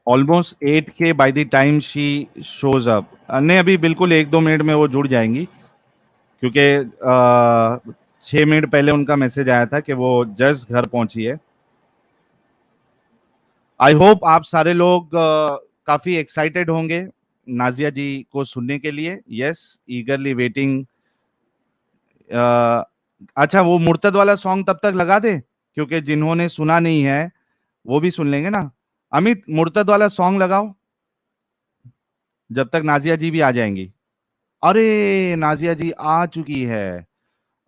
Almost 8K by the time she shows up. नहीं, अभी बिल्कुल 1-2 मिनट में वो जुड़ जाएंगी, क्योंकि 6 मिनट पहले उनका मैसेज आया था कि वो जस्ट घर पहुंची है। आई होप आप सारे लोग काफी एक्साइटेड होंगे नाजिया जी को सुनने के लिए। Yes, ईगरली waiting. अच्छा, वो मुर्तद वाला सॉन्ग तब तक लगा दे, क्योंकि जिन्होंने सुना नहीं है वो भी सुन लेंगे ना। अमित, मुर्तद वाला सॉन्ग लगाओ जब तक नाजिया जी भी आ जाएंगी। अरे नाजिया जी आ चुकी है।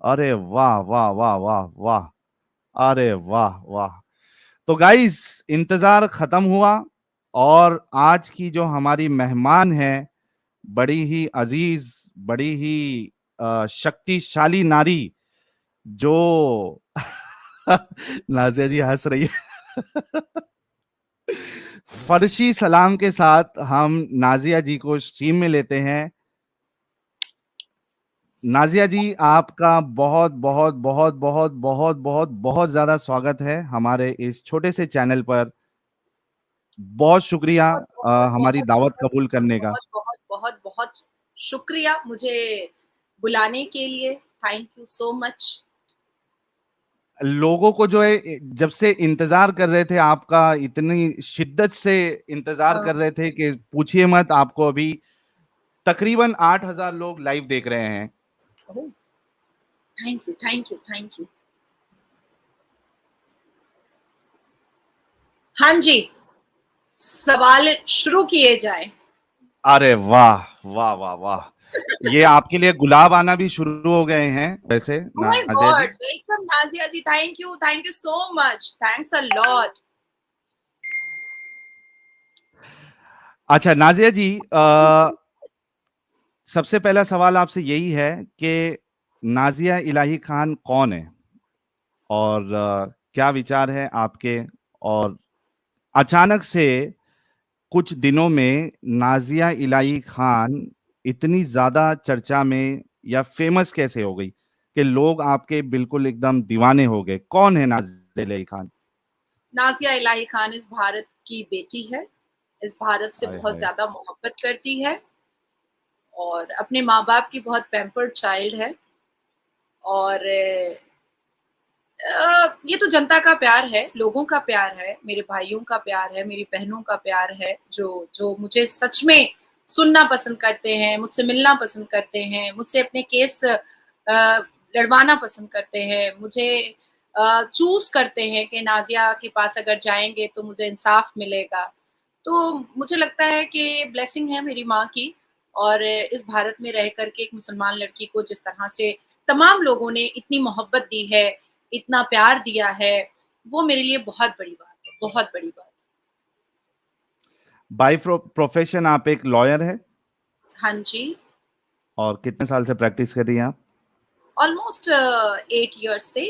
अरे वाह वाह वाह वाह वाह। अरे वाह वाह। तो गाइस, इंतजार खत्म हुआ और आज की जो हमारी मेहमान है, बड़ी ही अजीज, बड़ी ही शक्तिशाली नारी, जो नाजिया जी हंस रही है। फर्शी सलाम के साथ हम नाजिया जी को स्ट्रीम में लेते हैं। नाजिया जी, आपका बहुत बहुत बहुत बहुत बहुत बहुत बहुत ज्यादा स्वागत है हमारे इस छोटे से चैनल पर। बहुत शुक्रिया बहुत बहुत हमारी बहुत दावत बहुत कबूल करने का। बहुत बहुत बहुत बहुत शुक्रिया मुझे बुलाने के लिए। Thank you so much. लोगों को जो है, जब से इंतजार कर रहे थे आपका, इतनी शिद्दत से इंतजार कर रहे थे कि पूछिए मत। आपको अभी तकरीबन 8,000 लोग लाइव देख रहे हैं। Thank you thank you thank you. हाँ जी, सवाल शुरू किए जाए। अरे वाह वाह वाह वाह। ये आपके लिए गुलाब आना भी शुरू हो गए हैं वैसे Oh my Nazia ji. God, welcome Nazia ji. Thank you so much. Thanks a lot. अच्छा नाजिया जी, सबसे पहला सवाल आपसे यही है कि नाजिया इलाही खान कौन है, और क्या विचार है आपके, और अचानक से कुछ दिनों में नाजिया इलाही खान इतनी ज्यादा चर्चा में या फेमस कैसे हो गई कि लोग आपके बिल्कुल एकदम दीवाने हो गए? कौन है नाजिया इलाही खान? नाजिया इलाही खान इस भारत की बेटी है, इस भारत से हाय बहुत हाय। ज्यादा मोहब्बत करती है और अपने माँ बाप की बहुत पैम्पर्ड चाइल्ड है। और ये तो जनता का प्यार है, लोगों का प्यार है, मेरे भाइयों का प्यार है, मेरी बहनों का प्यार है, जो जो मुझे सच में सुनना पसंद करते हैं, मुझसे मिलना पसंद करते हैं, मुझसे अपने केस लड़वाना पसंद करते हैं, मुझे चूज करते हैं कि नाजिया के पास अगर जाएंगे तो मुझे इंसाफ मिलेगा। तो मुझे लगता है कि ब्लेसिंग है मेरी माँ की। और इस भारत में रह करके एक मुसलमान लड़की को जिस तरह से तमाम लोगों ने इतनी मोहब्बत दी है, इतना प्यार दिया है, वो मेरे लिए बहुत बड़ी बात है, बहुत बड़ी बात है। बाय प्रोफेशन आप एक लॉयर है, हाँ जी। और कितने साल से प्रैक्टिस कर रही हैं आप? ऑलमोस्ट 8 ईयर्स से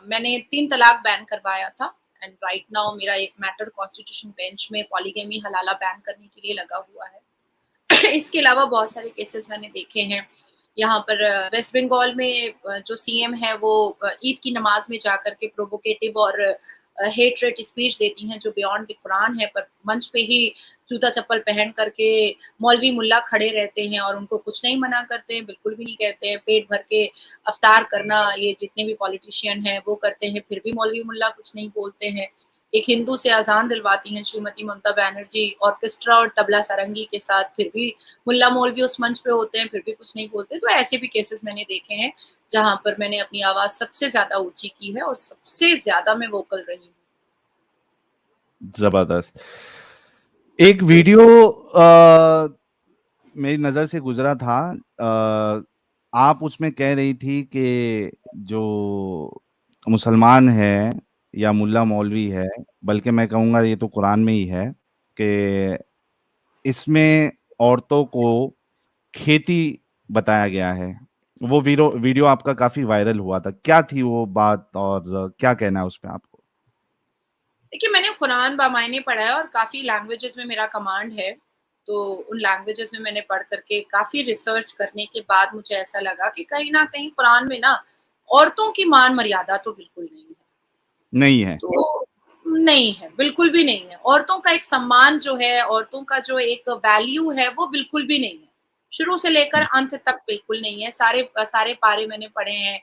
मैंने 3 तलाक बैन करवाया था। एंड राइट नाउ मेरा एक मैटर कॉन्स्टिट्यूशन बेंच में पॉलीगेमी हलाला बैन करने के लिए लगा हुआ है। इसके अलावा बहुत सारे केसेस मैंने देखे हैं। यहाँ पर वेस्ट बंगाल में जो सीएम है वो ईद की नमाज में जाकर के प्रोवोकेटिव और हेट रेट स्पीच देती हैं जो बियॉन्ड द कुरान है, पर मंच पे ही जूता चप्पल पहन करके मौलवी मुल्ला खड़े रहते हैं और उनको कुछ नहीं मना करते हैं, बिल्कुल भी नहीं कहते हैं। पेट भर के अफ्तार करना ये जितने भी पॉलिटिशियन हैं वो करते हैं, फिर भी मौलवी मुल्ला कुछ नहीं बोलते हैं। एक हिंदू से अजान दिलवाती हैं श्रीमती ममता बनर्जी ऑर्केस्ट्रा और तबला सारंगी के साथ, फिर भी मुल्ला मौलवी उस मंच पे होते हैं, फिर भी कुछ नहीं बोलते। तो ऐसे भी केसेस मैंने देखे हैं जहां पर मैंने अपनी आवाज सबसे ज्यादा ऊंची की है और सबसे ज्यादा मैं वोकल रही हूँ। जबरदस्त। एक वीडियो मेरी नजर से गुजरा था। आप उसमें कह रही थी कि जो मुसलमान है या मुल्ला मौलवी है, बल्कि मैं कहूँगा ये तो कुरान में ही है कि इसमें औरतों को खेती बताया गया है। वो वीडियो आपका काफी वायरल हुआ था। क्या थी वो बात, और क्या कहना है उस पे आपको? देखिए, मैंने कुरान बामायने पढ़ा है और काफ़ी लैंग्वेजेस में मेरा कमांड है। तो उन लैंग्वेजेस में मैंने पढ़ करके काफ़ी रिसर्च करने के बाद मुझे ऐसा लगा कि कहीं न कहीं कुरान में ना औरतों की मान-मर्यादा तो बिल्कुल नहीं है। नहीं है। तो नहीं है, बिल्कुल भी नहीं है। औरतों का एक सम्मान जो है, औरतों का जो एक वैल्यू है, वो बिल्कुल भी नहीं है। शुरू से लेकर अंत तक बिल्कुल नहीं है। सारे पारे मैंने पढ़े हैं।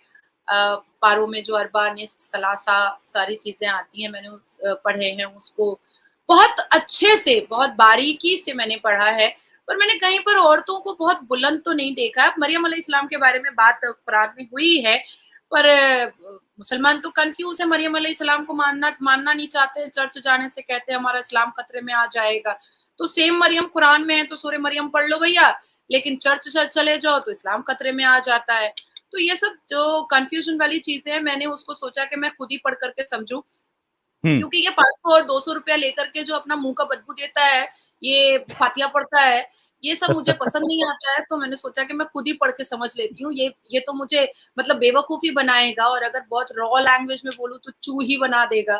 पारों में जो अरबा, निस्फ़, सलासा सारी चीज़ें आती हैं, मैंने पढ़े हैं उसको। बहुत अच्छे से, बहुत बारीकी से मैंने पढ़ा है, पर मैंने कहीं पर औरतों को बहुत बुलंद तो नहीं देखा। मरियम अलैहिस्सलाम के बारे में बात कुरान में हुई है, पर मुसलमान तो कन्फ्यूज़ है, मरियम अलैहिस्सलाम को मानना नहीं चाहते, चर्च जाने से कहते हैं हमारा इस्लाम खतरे में आ जाएगा। तो सेम मरियम कुरान में है, तो सूरह मरियम पढ़ लो भैया, लेकिन चर्च चले जाओ तो इस्लाम खतरे में आ जाता है। तो ये सब जो कन्फ्यूज़न वाली चीज़ें हैं, मैंने उसको सोचा कि मैं खुद ही पढ़ कर के समझूँ, हम्म। क्योंकि ये 500 और 200 रुपया लेकर के जो अपना मुँह का बदबू देता है, ये फातिहा पढ़ता है, ये सब मुझे पसंद नहीं आता है, तो मैंने सोचा कि मैं खुद ही पढ़ के समझ लेती हूँ। ये तो मुझे मतलब बेवकूफ़ ही बनाएगा, और अगर बहुत रॉ लैंग्वेज में बोलूँ तो चूँ ही बना देगा।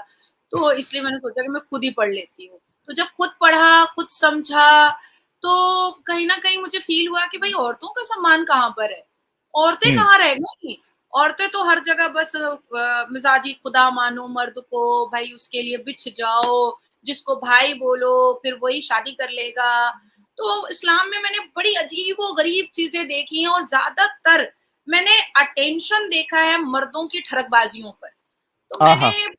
तो इसलिए मैंने सोचा कि मैं खुद ही पढ़ लेती हूँ। तो जब खुद पढ़ा, खुद समझा, तो कहीं न कहीं मुझे फ़ील हुआ कि भई औरतों का सम्मान कहाँ पर है? औरतें हम्म। कहाँ रह गईं? औरतें तो हर जगह बस मिज़ाजी खुदा मानो मर्द को, भाई उसके लिए बिछ जाओ, जिसको भाई बोलो, फिर वही शादी कर लेगा। तो इस्लाम में मैंने बड़ी अजीबो-गरीब चीज़ें देखी हैं, और ज़्यादातर मैंने अटेंशन देखा है मर्दों की ठरकबाज़ियों पर। तो मैंने आहा।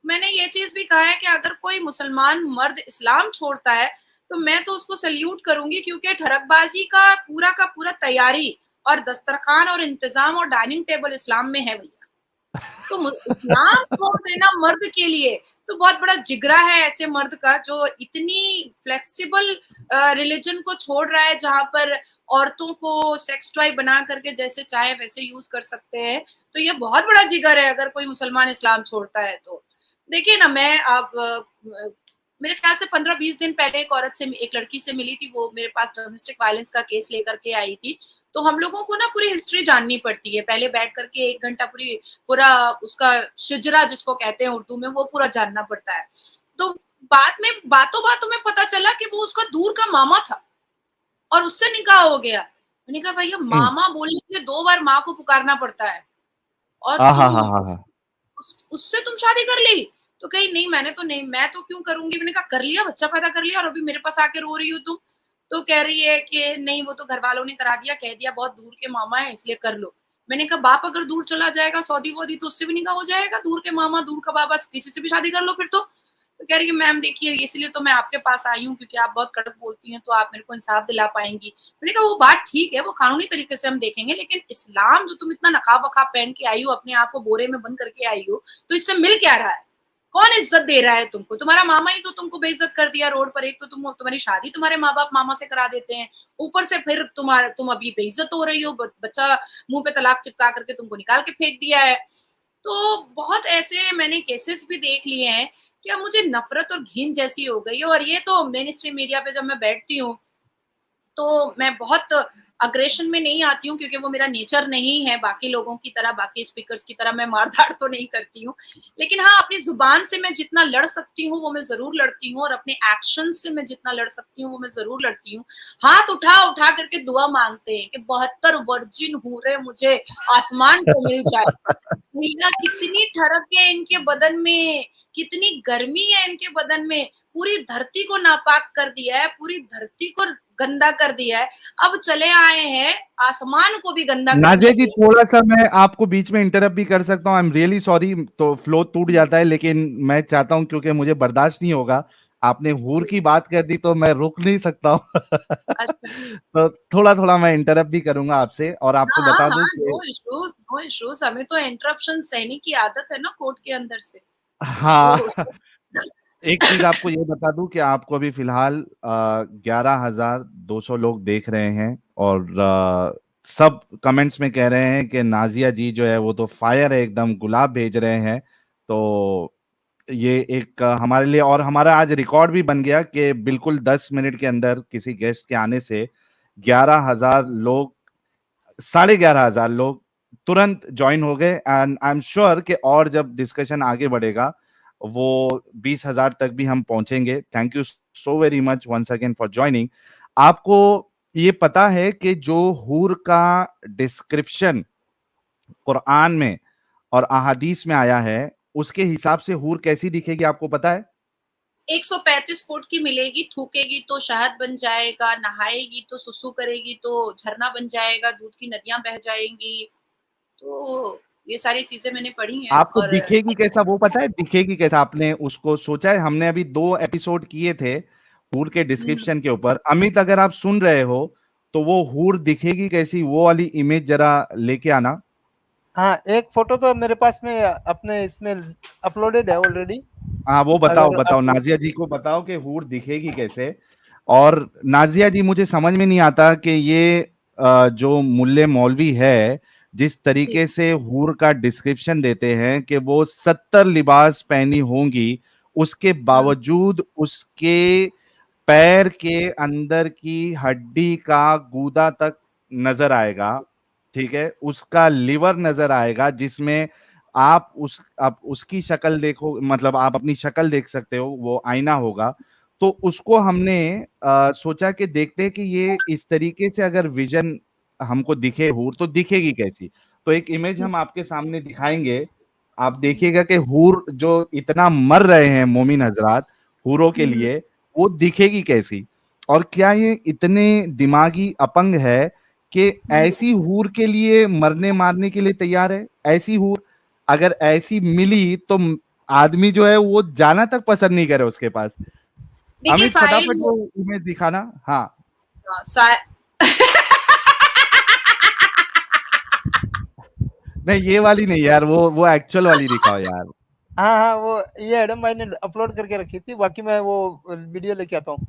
मैंने ये चीज़ भी कहा है कि अगर कोई मुसलमान मर्द इस्लाम छोड़ता है, तो मैं तो उसको सैल्यूट करूँगी, क्योंकि ठरकबाज़ी का पूरा तैयारी और दस्तरख़्वान और इंतज़ाम और डाइनिंग टेबल इस्लाम में है भैया। तो इस्लाम छोड़ देना मर्द के लिए तो बहुत बड़ा जिगरा है ऐसे मर्द का, जो इतनी फ्लेक्सिबल रिलीजन को छोड़ रहा है, जहाँ पर औरतों को सेक्स टॉय बना करके जैसे चाहे वैसे यूज कर सकते हैं। तो ये बहुत बड़ा जिगर है अगर कोई मुसलमान इस्लाम छोड़ता है तो। देखिए ना, मैं अब मेरे ख्याल से 15-20 दिन पहले एक लड़की से मिली थी, वो मेरे पास डोमेस्टिक वायलेंस का केस लेकर के आई थी। तो हम लोगों को ना पूरी हिस्ट्री जाननी पड़ती है। पहले बैठ करके 1 घंटा पूरा उसका शिजरा जिसको कहते हैं उर्दू में, वो पूरा जानना पड़ता है। तो बाद में बातों-बातों में पता चला कि वो उसका दूर का मामा था, और उससे निकाह हो गया। मैंने कहा भैया, हम्म। मामा बोलने के लिए 2 बार माँ को पुकारना पड़ता है, और आहा तुम हा हा हा। उससे तुम शादी कर ली? तो कही नहीं, मैंने तो नहीं, मैं तो क्यों करूँगी? मैंने कहा कर लिया, बच्चा पैदा कर लिया, और अभी मेरे पास आके रो रही हो तुम? तो कह रही है कि नहीं, वो तो घरवालों ने करा दिया, कह दिया बहुत दूर के मामा हैं इसलिए कर लो। मैंने कहा बाप अगर दूर चला जाएगा सऊदी-वूदी, तो उससे भी निकाह हो जाएगा, दूर के मामा, दूर का बाबा, किसी से भी शादी कर लो फिर तो। तो कह रही है मैम देखिए, इसलिए तो मैं आपके पास आई हूँ, क्योंकि आप बहुत कड़क बोलती हैं, तो आप मेरे को इंसाफ दिला पाएँगी। मैंने कहा वो बात ठीक है, वो कानूनी तरीके से हम देखेंगे, लेकिन इस्लाम जो तुम इतना नकाब-वकाब पहन के आई हो, अपने आप को बोरे में बंद करके आई हो, तो इससे मिल क्या रहा है? कौन इज़्ज़त दे रहा है तुमको? तुम्हारा मामा ही तो तुमको बेइज़्ज़त कर दिया रोड पर। एक तो तुम्हारी शादी तुम्हारे माँ-बाप मामा से करा देते हैं, ऊपर से फिर तुम अभी बेइज़्ज़त हो रही हो, बच्चा मुँह पे तलाक चिपका करके तुमको निकाल के फेंक दिया है। तो बहुत ऐसे मैंने केसेस भी देख लिए हैं कि अब मुझे नफ़रत और घिन जैसी हो गई है, और ये तो मेन स्ट्रीम मीडिया पे जब मैं बैठती हूँ, तो मैं बहुत अग्रेशन में नहीं आती हूँ, क्योंकि वो मेरा नेचर नहीं है बाकी लोगों की तरह, बाकी स्पीकर्स की तरह मैं मार-धाड़ तो नहीं करती हूँ। लेकिन हाँ, अपनी ज़ुबान से मैं जितना लड़ सकती हूँ, वो मैं ज़रूर लड़ती हूँ, और अपने एक्शन से मैं जितना लड़ सकती हूँ, वो मैं ज़रूर लड़ती हूँ। हाथ उठा-उठा करके दुआ माँगते हैं कि 72 वर्जिन हूरें मुझे आसमान पे मिल जाए। भैया कितनी ठरक है इनके बदन में, कितनी गर्मी है इनके बदन में, पूरी धरती को नापाक कर दिया है, पूरी धरती को गंदा कर दिया है। अब चले आए हैं आसमान को भी गंदा नाज़िया करने जी, के लिए। थोड़ा-सा मैं आपको बीच में इंटरप्ट भी कर सकता हूँ। आई एम रियली सॉरी, तो फ्लो टूट जाता है, लेकिन मैं चाहता हूँ क्योंकि मुझे बर्दाश्त नहीं होगा। आपने हूर जी, की बात कर दी तो मैं रुक नहीं सकता हूँ। अच्छा। तो थोड़ा-थोड़ा मैं इंटरप्ट भी करूँगा आपसे, और आपको हाँ, हाँ, बता दूँ हाँ, कि नो इश्यूज़, हमें तो इंटरप्शन सहने की आदत है ना कोर्ट के अंदर से। हाँ, तो उसको एक चीज़ आपको ये बता दूँ कि आपको अभी फ़िलहाल 11,200 लोग देख रहे हैं, और सब कमेंट्स में कह रहे हैं कि नाज़िया जी जो है वो तो फायर है, एकदम गुलाब भेज रहे हैं। तो ये एक हमारे लिए, और हमारा आज रिकॉर्ड भी बन गया कि बिल्कुल 10 मिनट के अंदर किसी गेस्ट के आने से 11,000 लोग, 11,500 लोग तुरंत ज्वाइन हो गए, एंड आई एम श्योर कि और जब डिस्कशन आगे बढ़ेगा वो 20,000 तक भी हम पहुंचेंगे। Thank you so very much once again for joining. आपको ये पता है कि जो हूर का डिस्क्रिप्शन कुरान में और अहादीस में आया है, उसके हिसाब से हूर कैसी दिखेगी आपको पता है? 135 फुट की मिलेगी, थूकेगी तो शहद बन जाएगा, नहाएगी तो सुसु करेगी तो झरना बन जाएगा, दूध की नदियाँ बह जाएँगी। तो ये सारी चीज़ें मैंने पढ़ी हैं आपको और दिखेगी कैसा वो पता है? दिखेगी कैसा आपने उसको सोचा है? हमने अभी 2 एपिसोड किए थे हूर के हुँ, डिस्क्रिप्शन के ऊपर। अमित अगर आप सुन रहे हो तो वो हूर दिखेगी कैसी वो वाली इमेज जरा लेके आना। हाँ, एक फोटो तो मेरे पास में अपने इसमें अपलोडेड है ऑलरेडी। हाँ वो बताओ अगर बताओ आप नाजिया जी को बताओ कि हूर दिखेगी कैसे। और नाजिया जी मुझे समझ में नहीं आता कि ये जो मुल्ले मौलवी है जिस जी। तरीके से हूर का डिस्क्रिप्शन देते हैं कि वो 70 लिबास पहनी होंगी, उसके हुँ, बावजूद उसके पैर के अंदर की हड्डी का गूदा तक नजर आएगा, ठीक है, उसका लिवर नजर आएगा जिसमें आप उसकी शक्ल देखो, मतलब आप अपनी शक्ल देख सकते हो, वो आईना होगा। तो उसको हमने सोचा कि देखते हैं कि ये इस तरीके से अगर विजन हमको दिखे हूर तो दिखेगी कैसी। तो एक इमेज हुँ, हम आपके सामने दिखाएंगे, आप हुँ, देखिएगा कि हूर जो इतना मर रहे हैं मोमिन हजरात हूरों के हुँ, लिए, वो दिखेगी कैसी। और क्या ये इतने दिमागी अपंग है कि हुँ। ऐसी हूर के लिए मरने मारने के लिए तैयार है। ऐसी हूर अगर ऐसी मिली तो आदमी जो है वो जाना तक पसंद नहीं करे उसके पास। देखिए अमित साहिल फटाफट वो इमेज दिखाना। हाँ हाँ, सा नहीं ये वाली नहीं यार, वो एक्चुअल वाली दिखाओ यार। हाँ, हाँ, वो ये एडम भाई ने अपलोड करके रखी थी, बाकी मैं वो वीडियो लेके आता हूँ।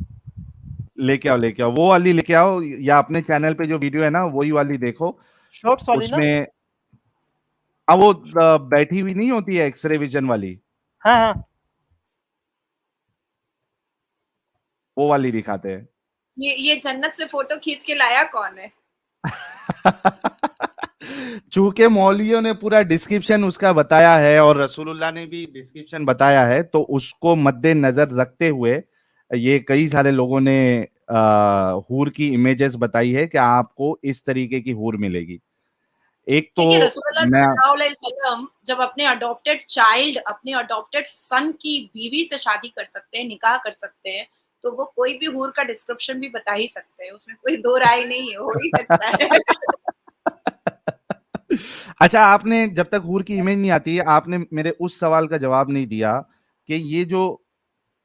लेके आओ वो वाली लेके आओ, या अपने चैनल पे जो वीडियो है ना वही वाली देखो। शॉर्ट्स वाली ना? उसमें अब वो बैठी हुई नहीं होती है एक्सरे विजन वाली, हाँ, हाँ। वो वाली दिखाते हैं। ये जन्नत से फोटो खींच के लाया कौन है? चूंकि मौलवियों ने पूरा डिस्क्रिप्शन उसका बताया है और रसूलुल्लाह ने भी डिस्क्रिप्शन बताया है, तो उसको मद्देनजर रखते हुए ये कई सारे लोगों ने हूर की इमेजेस बताई है कि आपको इस तरीके की हूर मिलेगी। एक तो देखिए रसूलुल्लाह मैं सल्लल्लाहु अलैहि वसल्लम जब अपने अडॉप्टेड चाइल्ड, अपने अडॉप्टेड सन की बीवी से शादी कर सकते हैं, निकाह कर सकते हैं, तो वो कोई भी हूर का डिस्क्रिप्शन भी बता ही सकते हैं, उसमें कोई दो राय नहीं है, हो ही सकता है। अच्छा, आपने जब तक हूर की इमेज नहीं आती, आपने मेरे उस सवाल का जवाब नहीं दिया कि ये जो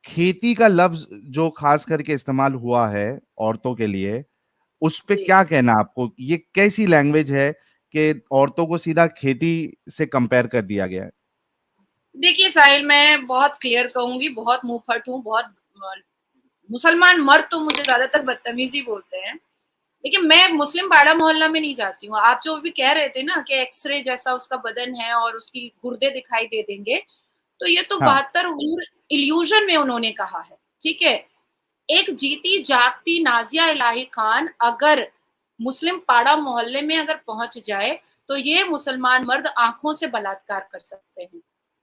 खेती का लफ्ज जो खास करके इस्तेमाल हुआ है औरतों के लिए, उस पे जी। क्या कहना है आपको? ये कैसी लैंग्वेज है कि औरतों को सीधा खेती से कंपेयर कर दिया गया है? देखिए साहिल, मैं बहुत क्लियर कहूँगी, बहुत मुँहफट हूँ, बहुत अ, मुसलमान मर्द तो मुझे ज़्यादातर बदतमीज़ ही बोलते हैं। देखिए, मैं मुस्लिम पाड़ा मोहल्ला में नहीं जाती हूँ। आप जो अभी कह रहे थे ना कि एक्स-रे जैसा उसका बदन है और उसकी गुर्दे दिखाई दे देंगे, तो ये तो हाँ, 72 हूर इल्यूज़न में उन्होंने कहा है, ठीक है? एक जीती-जागती नाज़िया इलाही खान अगर मुस्लिम पाड़ा मोहल्ले में अगर पहुँच जाए, तो ये मुसलमान मर्द आँखों से बलात्कार कर सकते हैं।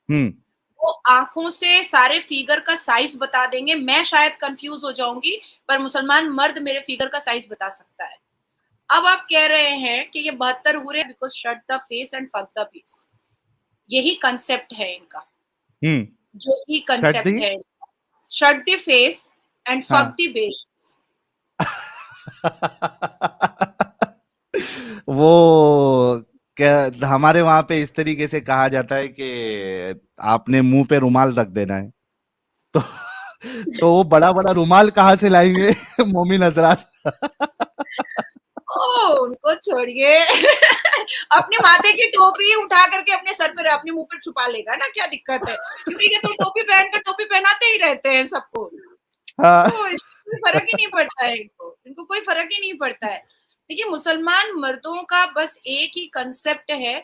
हुँ, वो आँखों से सारे फिगर का साइज़ बता देंगे, मैं शायद कन्फ्यूज़ हो जाऊँगी, पर मुसलमान मर्द मेरे फिगर का साइज़ बता सकता है। अब आप कह रहे हैं कि ये 72 हूरें because shut the face and fuck the base, यही कांसेप्ट है इनका, हुँ, यही सर्दी कांसेप्ट है। Shut the face and fuck हाँ। The base. वो क्या हमारे वहां पे इस तरीके से कहा जाता है कि आपने मुंह पे रुमाल रख देना है। तो तो वो बड़ा-बड़ा रुमाल कहाँ से लाएँगे मोमिन हज़रात? ओह! उनको छोड़िए। अपने माथे की टोपी उठा करके अपने सर पे अपने मुँह पे छुपा लेगा ना, क्या दिक्कत है? क्योंकि ये तो टोपी पहनकर टोपी पहनाते ही रहते हैं सबको। हाँ, तो इससे कोई फ़र्क ही नहीं पड़ता है इनको, इनको कोई फ़र्क ही नहीं पड़ता है। देखिए मुसलमान मर्दों का बस एक ही कांसेप्ट है,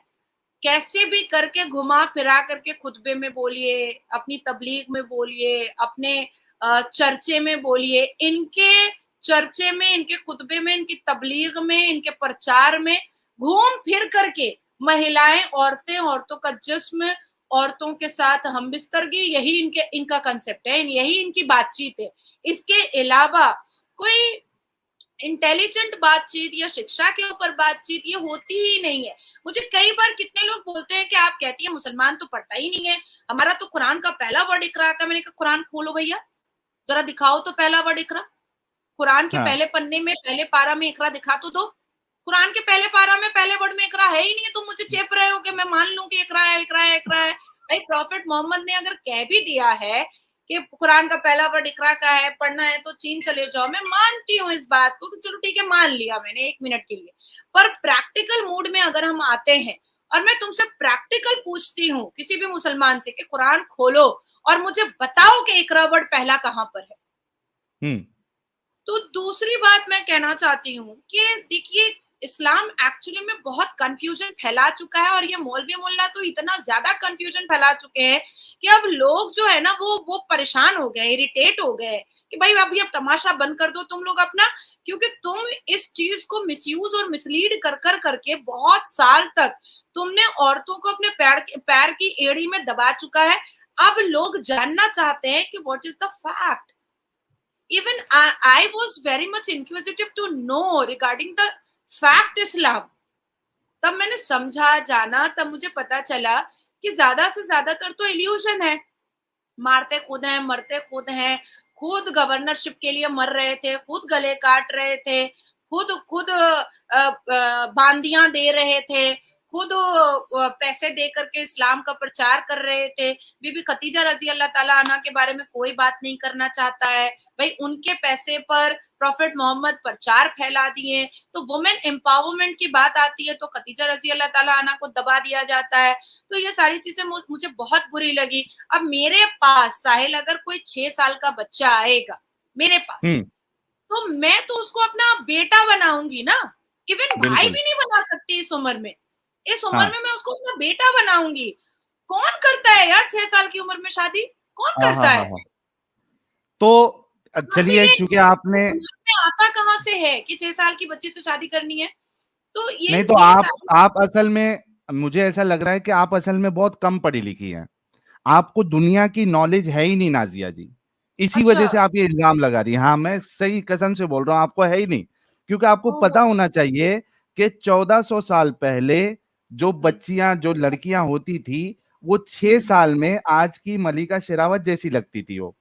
कैसे भी करके घुमा-फिरा करके खुतबे में बोलिए, अपनी तबलीग में बोलिए, अपने चर्चे में बोलिए, इनके चर्चे में, इनके खुतबे में, इनकी तबलीग में, इनके प्रचार में घूम-फिर करके महिलाएँ, औरतें, औरतों का जिस्म, औरतों के साथ हमबिस्तरगी यही इनका कांसेप्ट है, यही इनकी बातचीत है। इसके अलावा कोई इंटेलिजेंट बातचीत या शिक्षा के ऊपर बातचीत ये होती ही नहीं है। मुझे कई बार कितने लोग बोलते हैं कि आप कहती है मुसलमान तो पढ़ता ही नहीं है, हमारा तो कुरान का पहला वर्ड इकरा का। मैंने कहा कुरान खोलो भैया, जरा दिखाओ तो पहला वर्ड इकरा। कुरान के हाँ पहले पन्ने में पहले पारा में इकरा दिखा तो दो। कुरान के पहले पारा में पहले वर्ड में इकरा है ही नहीं, तुम मुझे चेप रहे हो कि मैं मान लूं कि इकरा है इकरा है इकरा है। भाई प्रॉफिट मोहम्मद ने अगर कह भी दिया है कि कुरान का पहला वर्ड इकरा का है, पढ़ना है तो चीन चले जाओ, मैं मानती हूँ इस बात को कि चलो ठीक है मान लिया मैंने 1 मिनट के लिए। पर प्रैक्टिकल मूड में अगर हम आते हैं और मैं तुमसे प्रैक्टिकल पूछती हूँ किसी भी मुसलमान से कि कुरान खोलो और मुझे बताओ कि इकरा वर्ड पहला कहाँ पर है। तो दूसरी बात मैं कहना चाहती हूँ कि देखिए इस्लाम एक्चुअली में बहुत कंफ्यूजन फैला चुका है, और ये मौलवी मुल्ला तो इतना ज्यादा कंफ्यूजन फैला चुके हैं कि अब लोग जो है ना वो परेशान हो गए, इरिटेट हो गए कि भाई अभी अब तमाशा बंद कर दो तुम लोग अपना, क्योंकि तुम इस चीज को मिसयूज और मिसलीड कर करके बहुत साल तक तुमने औरतों को अपने पैर की एड़ी में दबा चुका है। अब लोग जानना चाहते हैं कि what is the fact. Even I was very much inquisitive to know regarding the fact Islam। तब मैंने समझा जाना, तब मुझे पता चला कि ज्यादा से ज्यादातर तो इल्यूजन है, मारते खुद हैं मरते खुद हैं, खुद गवर्नरशिप के लिए मर रहे थे, खुद गले काट रहे थे, खुद बांदियां दे रहे थे, खुद पैसे दे करके इस्लाम का प्रचार कर रहे थे। बीबी खतीजा रजी अल्लाह ताला अन्हा के बारे में कोई बात नहीं करना चाहता है, भाई उनके पैसे पर प्रॉफिट मोहम्मद प्रचार फैला दिए। तो वुमेन एम्पावरमेंट की बात आती है तो खतीजा रजी अल्लाह ताला अन्हा को दबा दिया जाता है। तो ये सारी चीजें मुझे बहुत बुरी लगी। अब मेरे पास साहिल अगर कोई 6 साल का बच्चा आएगा मेरे पास, तो मैं तो उसको अपना बेटा बनाऊंगी ना, इवन भाई बिल्कुल भी नहीं बना सकती इस उम्र में। इस उम्र हाँ में मैं उसको अपना बेटा बनाऊंगी। कौन करता है यार 6 साल की उम्र में शादी, कौन हाँ करता हाँ है? हाँ। तो कहाँ से चलिए ये चूंकि आपने दिमाग में आता कहाँ से है कि 6 साल की बच्ची से शादी करनी है? तो नहीं तो ये सारी आप असल में, मुझे ऐसा लग रहा है कि आप असल में बहुत कम पढ़ी लिखी हैं, आपको दुनिया की नॉलेज है ही नहीं नाजिया जी, इसी अच्छा। वजह से आप ये इल्जाम लगा रही हैं। हाँ मैं सही कसम से बोल रहा हूँ, आपको है ही नहीं, क्योंकि आपको ओहो। पता होना चाहिए कि 1400 साल पहले जो हम्म। बच्चियां जो लड़कियां होती थी वो 6 साल में आज की मलिका शेरावत जैसी लगती थी वो।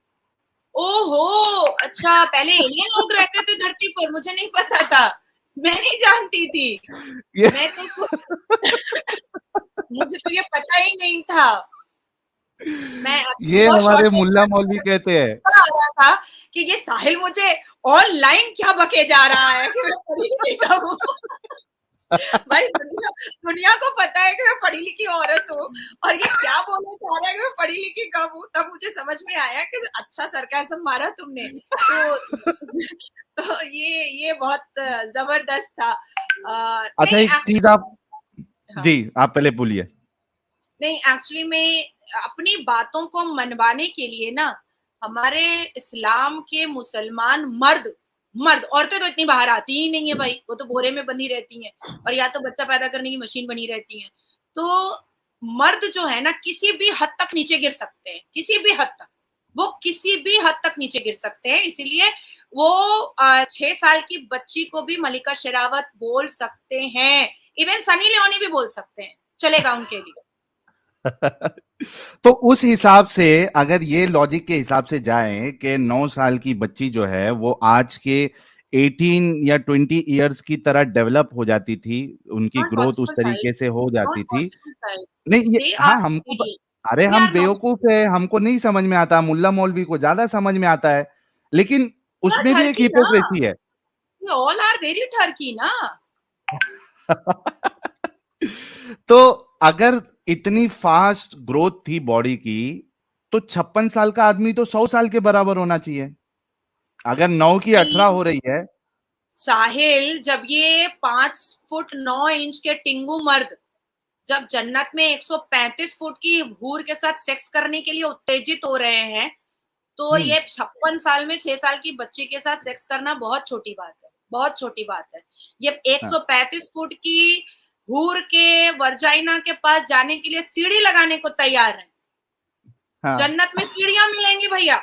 ओहो, अच्छा पहले एलियन लोग रहते थे धरती पर, मुझे नहीं पता था, मैं नहीं जानती थी। ये मैं तो मुझे तो ये पता ही नहीं था। मैं एक्चुअली ये बहुत हमारे शॉर्ट मुल्ला मौलवी कहते हैं। आ रहा था कि ये साहिल मुझे ऑनलाइन क्या बके जा रहा है कि मैं पढ़ी लिखी कम हूँ। भाई दुनिया को पता है कि मैं पढ़ी लिखी औरत हूँ, और ये क्या बोलना चाह रहा है कि मैं पढ़ी लिखी कम हूँ। तब मुझे समझ में आया कि अच्छा सरकाज़म मारा तुमने। तो तो ये बहुत जबरदस्त था। अच्छा नहीं एक चीज एक्चुअली, आप, हाँ, जी आप पहले बोलिए। नहीं एक्चुअली में अपनी बातों को मनवाने के लिए ना हमारे इस्लाम के मुसलमान मर्द मर्द औरतें तो इतनी बाहर आती ही नहीं है भाई, वो तो बोरे में बंधी रहती हैं और या तो बच्चा पैदा करने की मशीन बनी रहती हैं। तो मर्द जो है ना किसी भी हद तक नीचे गिर सकते हैं, किसी भी हद तक, वो किसी भी हद तक नीचे गिर सकते हैं। इसीलिए वो 6 साल की बच्ची को भी मलिका शेरावत बोल सकते हैं, इवन सनी लियोनी भी बोल सकते हैं, चलेगा उनके लिए। तो उस हिसाब से अगर ये लॉजिक के हिसाब से जाएं कि 9 साल की बच्ची जो है वो आज के 18 या 20 इयर्स की तरह डेवलप हो जाती थी, उनकी नॉट ग्रोथ उस पॉसिबल साहिल, तरीके से हो नॉट जाती थी। पॉसिबल साहिल, नहीं ये दे आर हाँ हमको इडियट, अरे दे हम आर नॉट, बेवकूफ है, हमको नहीं समझ में आता, मुल्ला मौलवी को ज्यादा समझ में आता है, लेकिन दे आर उसमें भी एक ठरकी ना, हिपोक्रेसी है। वी ऑल आर वेरी ठरकी ना। तो अगर इतनी फास्ट ग्रोथ थी बॉडी की, तो 56 साल का आदमी तो 100 साल के बराबर होना चाहिए। अगर 9 की 18 नहीं हो रही है। साहिल, जब ये 5 फुट 9 इंच के टिंगू मर्द जब जन्नत में 135 फुट की हूर के साथ सेक्स करने के लिए उत्तेजित हो रहे हैं, तो हम्म ये 56 साल में 6 साल की बच्ची के साथ सेक्स करना बहुत छोटी बात है, बहुत छोटी बात है। ये हाँ 135 फुट की हूर के वर्जाइना के पास जाने के लिए सीढ़ी लगाने को तैयार है। हाँ जन्नत में सीढ़ियां मिलेंगी भैया,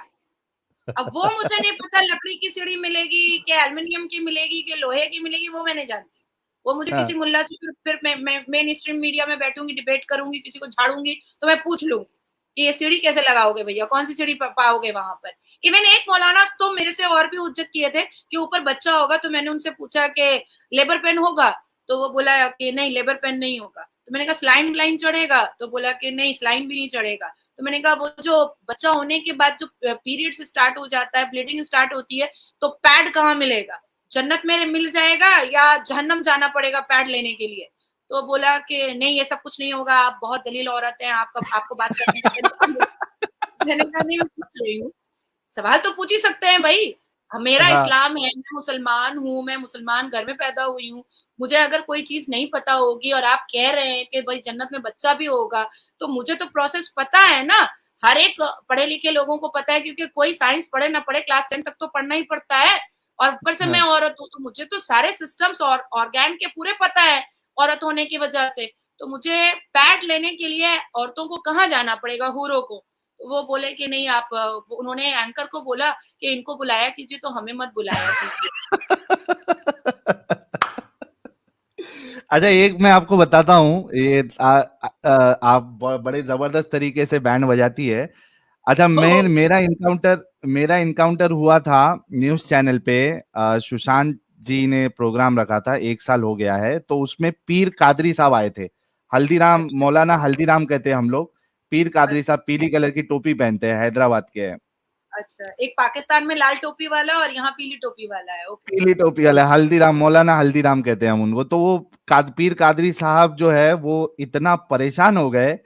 अब वो मुझे नहीं पता लकड़ी की सीढ़ी मिलेगी कि एल्युमिनियम की मिलेगी कि लोहे की मिलेगी, वो मैं नहीं जानती। वो मुझे हाँ, किसी मुल्ला से फिर मैं मेन स्ट्रीम मीडिया में बैठूँगी, डिबेट करूँगी, किसी को झाड़ूँगी, तो मैं पूछ लूँगी कि ये सीढ़ी कैसे लगाओगे भैया? कौन-सी सीढ़ी पाओगे वहाँ पर? इवन एक मौलाना तो मेरे से और भी हुज्जत किए थे कि ऊपर बच्चा होगा, तो मैंने उनसे पूछा कि लेबर पेन होगा? तो वो बोला कि नहीं लेबर पेन नहीं होगा। तो मैंने कहा स्लाइन-व्लाइन चढ़ेगा? तो बोला कि नहीं स्लाइन भी नहीं चढ़ेगा। तो मैंने कहा वो जो बच्चा होने के बाद जो पीरियड्स स्टार्ट हो जाता है, ब्लीडिंग स्टार्ट होती है, तो पैड कहाँ मिलेगा? जन्नत में मिल जाएगा या जहन्नम जाना पड़ेगा पैड लेने के लिए? तो बोला कि नहीं ये सब कुछ नहीं होगा, आप बहुत दलील औरत हैं, आपको बात करने का तरीका नहीं। मैंने कहा नहीं मैं पूछ रही हूँ। सवाल तो पूछ ही सकते हैं भई। मेरा हाँ, इस्लाम है, मैं मुसलमान हूँ, मैं मुसलमान घर में पैदा हुई हूँ। मुझे अगर कोई चीज़ नहीं पता होगी और आप कह रहे हैं कि भई जन्नत में बच्चा भी होगा, तो मुझे तो प्रोसेस पता है ना। हर एक पढ़े-लिखे लोगों को पता है क्योंकि कोई साइंस पढ़े ना पढ़े क्लास 10 तक तो पढ़ना ही पड़ता है। और ऊपर से मैं हाँ। औरत हूँ, तो मुझे तो सारे सिस्टम्स और ऑर्गेन के पूरे पता है, औरत होने की वजह से। तो मुझे पैड लेने के लिए औरतों को कहाँ जाना पड़ेगा, हूरों को। तो वो बोले कि नहीं आप उन्होंने एंकर को बोला कि इनको बुलाया कीजिए तो हमें मत बुलाया कीजिए। अच्छा एक मैं आपको बताता हूँ ये आप बड़े जबरदस्त तरीके से बैंड बजाती है। अच्छा ओह! मेरा इनकाउंटर हुआ था न्यूज़ चैनल पे सुशांत जी ने प्रोग्राम रखा था 1 साल हो गया है, तो उसमें पीर कादरी साहब आए थे। हल्दीराम अच्छा, मौलाना हल्दीराम कहते हैं हम लोग। पीर कादरी अच्छा, साहब पीली कलर की टोपी पहनते हैं, हैदराबाद के हैं। अच्छा। एक पाकिस्तान में लाल टोपी वाला और यहाँ पीली टोपी वाला है, ओके। पीली टोपी वाला हल्दीराम मौलाना हल्दीराम कहते हैं हम उनको। तो वो पीर कादरी साहब जो है वो इतना परेशान हो गए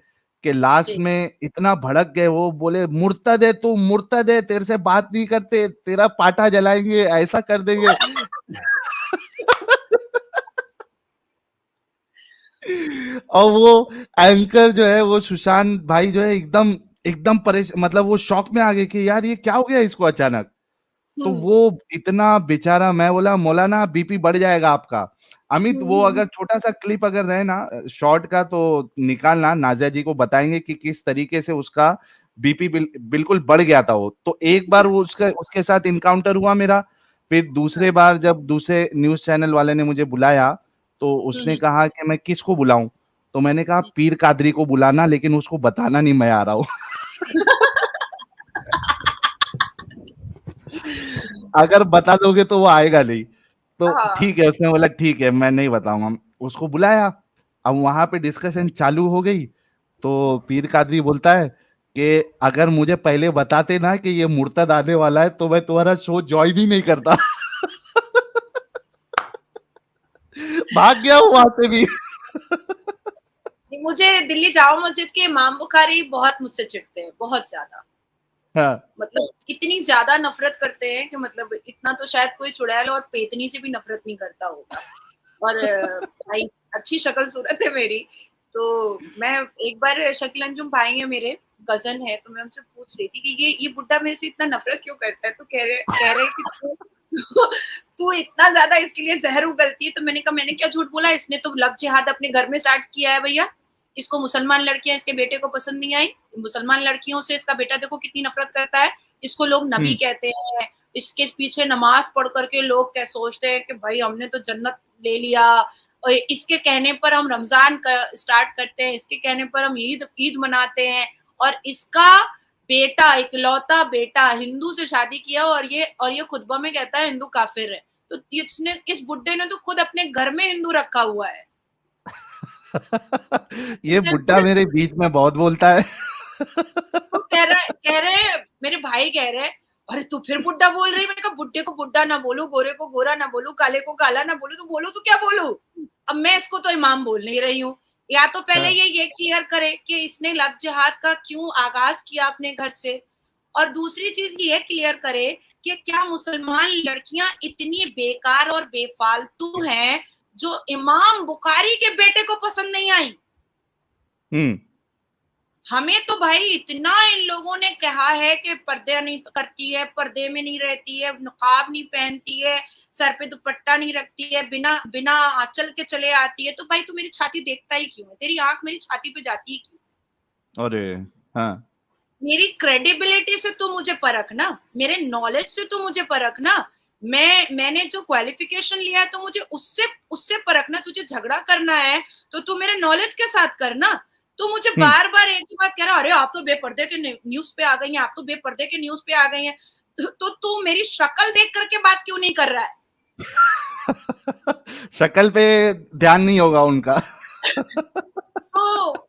कि लास्ट जी। में इतना भड़क गए, वो बोले मुर्तद है तू, मुर्तद है, तेरे से बात नहीं करते, तेरा पाटा जलाएंगे, ऐसा कर देंगे। और वो एंकर जो है वो सुशांत भाई जो है एकदम एकदम परेशान, मतलब वो शॉक में आ गए कि यार ये क्या हो गया इसको अचानक। तो हुँ, वो इतना बेचारा, मैं बोला मौलाना बीपी बढ़ जाएगा आपका। अमित हुँ, वो हुँ, हुँ। अगर छोटा-सा क्लिप अगर रहे ना शॉर्ट का तो निकालना, नाज़िया जी को बताएँगे कि किस तरीके से उसका बीपी बिल्कुल बढ़ गया था वो। तो एक बार वो उसका उसके साथ एनकाउंटर हुआ मेरा, फिर दूसरे बार जब दूसरे न्यूज़ चैनल वाले ने मुझे बुलाया, तो हुँ, उसने हुँ, कहा कि मैं किसको बुलाऊँ? तो मैंने कहा हुँ। पीर कादरी को बुलाना, लेकिन उसको बताना नहीं मैं आ रहा हूँ। अगर बता दोगे तो वो आएगा नहीं। तो हाँ। ठीक है, उसने बोला ठीक है, मैं नहीं बताऊँगा। उसको बुलाया, अब वहाँ पे डिस्कशन चालू हो गई, तो पीर कादरी बोलता है कि अगर मुझे पहले बताते ना कि ये मुर्तद आने वाला है, तो मैं तुम्हारा शो जॉइन ही नहीं करता। भाग गया हूँ वहाँ से भी। मुझे दिल्ली जामा मस्जिद के इमाम बुखारी बहुत मुझसे चिढ़ते हैं, बहुत ज़्यादा। हाँ, मतलब इतनी ज़्यादा नफ़रत करते हैं कि मतलब इतना तो शायद कोई चुड़ैल और पेतनी से भी नफ़रत नहीं करता होगा। और भाई अच्छी शक्ल-सूरत है मेरी, तो मैं एक बार शकील अंजुम भाई हैं मेरे, कज़न है, तो मैं उनसे पूछ रही थी कि ये बुड्ढा मेरे से इतना नफ़रत क्यों करता है? तो कह रहे कि तू तू इतना ज़्यादा इसके लिए ज़हर उगलती है, तो मैंने कहा मैंने क्या झूठ बोला? इसने तो लव जिहाद अपने घर में स्टार्ट किया है भैया। इसको मुसलमान लड़कियाँ इसके बेटे को पसंद नहीं आई, मुसलमान लड़कियों से इसका बेटा देखो कितनी नफ़रत करता है, इसको लोग नबी हुँ, कहते हैं, इसके पीछे नमाज़ पढ़ कर के लोग क्या सोचते हैं कि भाई हमने तो जन्नत ले लिया। और इसके कहने पर हम रमज़ान स्टार्ट करते हैं, इसके कहने पर हम ईद ईद मनाते हैं और इसका बेटा, इकलौता बेटा हिंदू से शादी किया और ये खुतबा में कहता है हिंदू काफ़िर है। तो इसने इस बुड्ढे ने तो खुद अपने घर में हिंदू रखा हुआ है। ये बुड्ढा मेरे बीच में बहुत बोलता है। तो कह रहे हैं मेरे भाई कह रहे हैं, "अरे! तू फिर बुड्ढा बोल रही है?" मैंने कहा, "बुड्ढे को बुड्ढा ना बोलूँ, गोरे को गोरा ना बोलूँ, काले को काला ना बोलूँ, तो बोलूँ तो क्या बोलूँ?" अब मैं इसको तो इमाम बोल नहीं रही हूँ। या तो पहले हाँ, ये क्लियर करे कि इसने लव जिहाद का क्यों आगाज़ किया अपने घर से? और दूसरी चीज़ ये क्लियर करे कि क्या मुसलमान लड़कियाँ इतनी बेकार और बेफ़ालतू हैं, जो इमाम बुखारी के बेटे को पसंद नहीं आई? हुँ, हमें तो भाई इतना इन लोगों ने कहा है कि पर्दे नहीं करती है, पर्दे में नहीं रहती है, नकाब नहीं पहनती है, सर पे दुपट्टा नहीं रखती है, बिना बिना आँचल के चले आती है, तो भाई तू मेरी छाती देखता ही क्यों है? तेरी आँख मेरी छाती पे जाती ही क्यों? अरे! हाँ, मेरी क्रेडिबिलिटी से तू मुझे परख ना, मेरे नॉलेज से तू मुझे परख ना, मैंने जो क्वालिफिकेशन लिया है तो मुझे उससे परखना। तुझे झगड़ा करना है तो तू मेरे नॉलेज के साथ करना। तो मुझे बार बार एक ही बात कह रहा, अरे आप तो बेपर्दे के न्यूज पे आ गई हैं, आप तो बेपर्दे के न्यूज पे आ गई हैं। तो तू मेरी शक्ल देख करके बात क्यों नहीं कर रहा है? शक्ल पे ध्यान नहीं होगा उनका। तो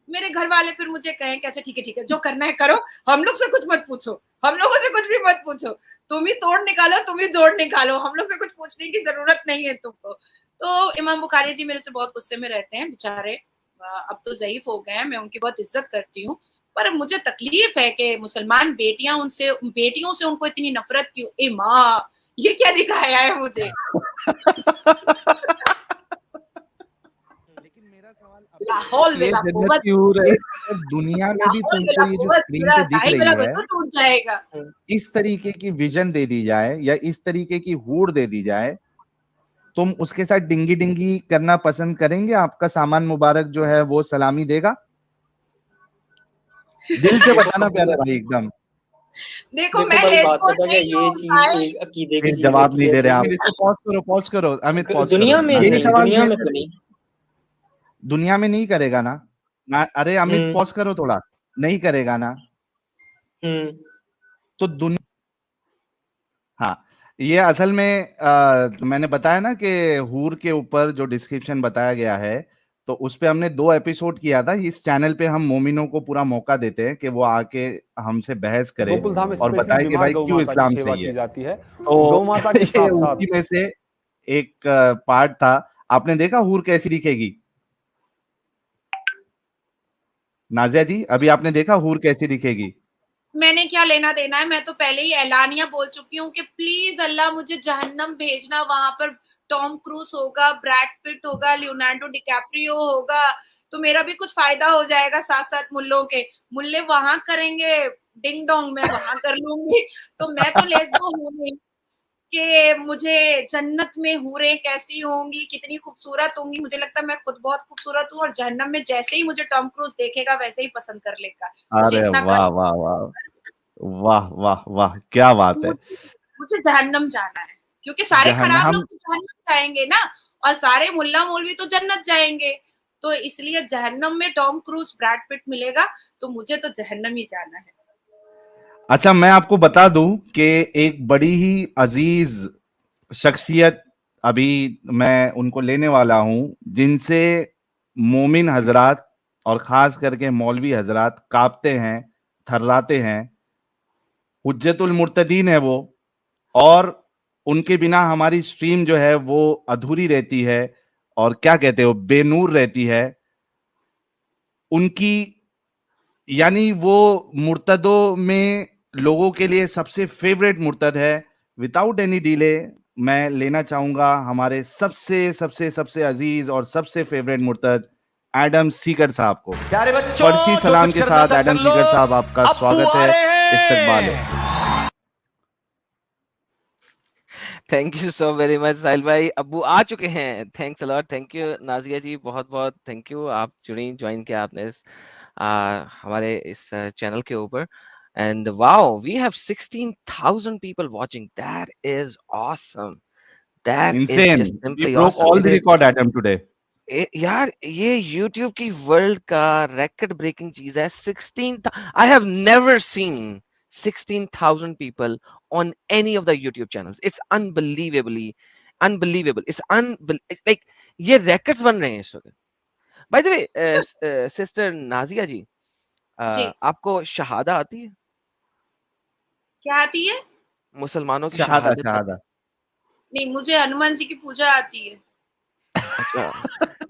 मेरे घर वाले फिर मुझे कहें कि अच्छा ठीक है, जो करना है करो, हम लोग से कुछ मत पूछो, हम लोगों से कुछ भी मत पूछो, तुम ही तोड़ निकालो, तुम ही जोड़ निकालो, हम लोग से कुछ पूछने की जरूरत नहीं है तुमको। तो इमाम बुखारी जी मेरे से बहुत गुस्से में रहते हैं बेचारे, अब तो ज़ईफ हो गए हैं, मैं उनकी बहुत इज्जत करती हूँ, पर मुझे तकलीफ है कि मुसलमान बेटियों से उनको इतनी नफरत क्यों? ए माँ, ये क्या दिखाया है मुझे? लेकिन मेरा सवाल लाहौल ये वेला जन्नत कुव्वत, की हूर है, दुनिया में भी लाहौल तुमको वेला ये जो कुव्वत, स्क्रीन पूरा पे दिख साहिब रही मेरा है, वजू टूट जाएगा। इस तरीके की विजन दे दी जाए या इस तरीके की हूर दे दी जाए, तुम उसके साथ डिंगी डिंगी करना पसंद करेंगे? आपका सामान मुबारक जो है वो सलामी देगा? दिल से बताना प्यारे भाई एकदम। देखो देखो मैं भाई, बात लेस्बो पता क्या, नहीं ये हूँ चीज भाई। एक अकीदे की फिर चीज जवाब होती नहीं है। दे रहे आप। देखो इसको पॉज करो अमित, पॉज करो। दुनिया में मेरे नहीं, सवाल दुनिया ये में तो नहीं। दुनिया में नहीं करेगा ना? अरे अमित हम्म पॉज करो थोड़ा, नहीं करेगा ना? हम्म तो दुनिया, हाँ, ये असल में मैंने बताया ना कि हूर के ऊपर जो डिस्क्रिप्शन बताया गया है, तो उस पे हमने 2 एपिसोड किया था। इस चैनल पे हम मोमिनों को पूरा मौका देते हैं कि वो आके हमसे बहस करे गोकुलधाम और स्पेशली बताए कि बीमार भाई गौ क्यों माता की इस्लाम सेवा सही की है। जाती है। तो गौ माता के ये साथ साथ उसी में से एक पार्ट था। आपने देखा हूर कैसी दिखेगी? नाजिया जी, अभी आपने देखा हूर कैसी दिखेगी? मैंने क्या लेना देना है, मैं तो पहले ही ऐलानिया बोल चुकी हूँ कि प्लीज अल्लाह मुझे जहन्नम भेजना, वहां पर टॉम क्रूज होगा, ब्रैड पिट होगा, लियोनार्डो डिकैप्रियो होगा, तो मेरा भी कुछ फायदा हो जाएगा। साथ साथ मुल्लों के मुल्ले वहां करेंगे, डिंग डोंग मैं वहां कर लूंगी। तो मैं तो लेस्बो हूँ नहीं कि मुझे जन्नत में हूरें कैसी होंगी, कितनी खूबसूरत होंगी। मुझे लगता है मैं खुद बहुत खूबसूरत हूँ और जहन्नम में जैसे ही मुझे टॉम क्रूज देखेगा वैसे ही पसंद कर लेगा। मुझे अरे इतना वाह वाह वाह वाह वाह वाह, क्या बात है। मुझे जहन्नम जाना है, क्योंकि सारे खराब जहन्नम, लोग तो जहन्नम जाएंगे ना, और सारे मुल्ला मौलवी तो जन्नत जाएंगे। तो इसलिए जहन्नम में टॉम क्रूज, ब्रैड पिट मिलेगा, तो मुझे तो जहन्नम ही जाना है। अच्छा मैं आपको बता दूं कि एक बड़ी ही अजीज शख्सियत अभी मैं उनको लेने वाला हूं, जिनसे मोमिन हजरात और खास करके मौलवी हजरात कांपते हैं, थर्राते हैं। हुज्जतुल मुर्तदीन है वो, और उनके बिना हमारी स्ट्रीम जो है वो अधूरी रहती है और क्या कहते हो, बेनूर रहती है। उनकी, यानी वो मुर्तदों में लोगों के लिए सबसे फेवरेट मुर्तद है। विदाउट एनी डिले मैं लेना चाहूंगा हमारे सबसे सबसे सबसे अजीज और सबसे फेवरेट मुर्तद एडम सीकर साहब को। प्यारे बच्चों, फर्शी जो सलाम कुछ के करना साथ था एडम कर लो, सीकर साहब आपका अब्बू स्वागत आ है, रहे इस्तकबाल है। हैं। Thank you so very much Sahil भाई, अब्बू आ चुके हैं। Thanks a lot, thank you Nazia ji, बहुत बहुत थैंक यू। आप जुड़ी, ज्वाइन किया आपने हमारे इस चैनल के ऊपर। And wow, we have 16,000 people watching, that is awesome, that is insane, just we simply broke awesome. All it the is record Adam today. यार, ये YouTube की वर्ल्ड का record breaking चीज है। 16, I have never seen 16,000 people on any of the YouTube channels. It's unbelievable. Like ये records बन रहे हैं इस वक्त। By the way, sister Nazia जी, जी, आपको शहादा आती है? क्या आती है? मुसलमानों की शहादा शहादत आती शहादा। है? नहीं, मुझे हनुमान जी की पूजा आती है। अच्छा,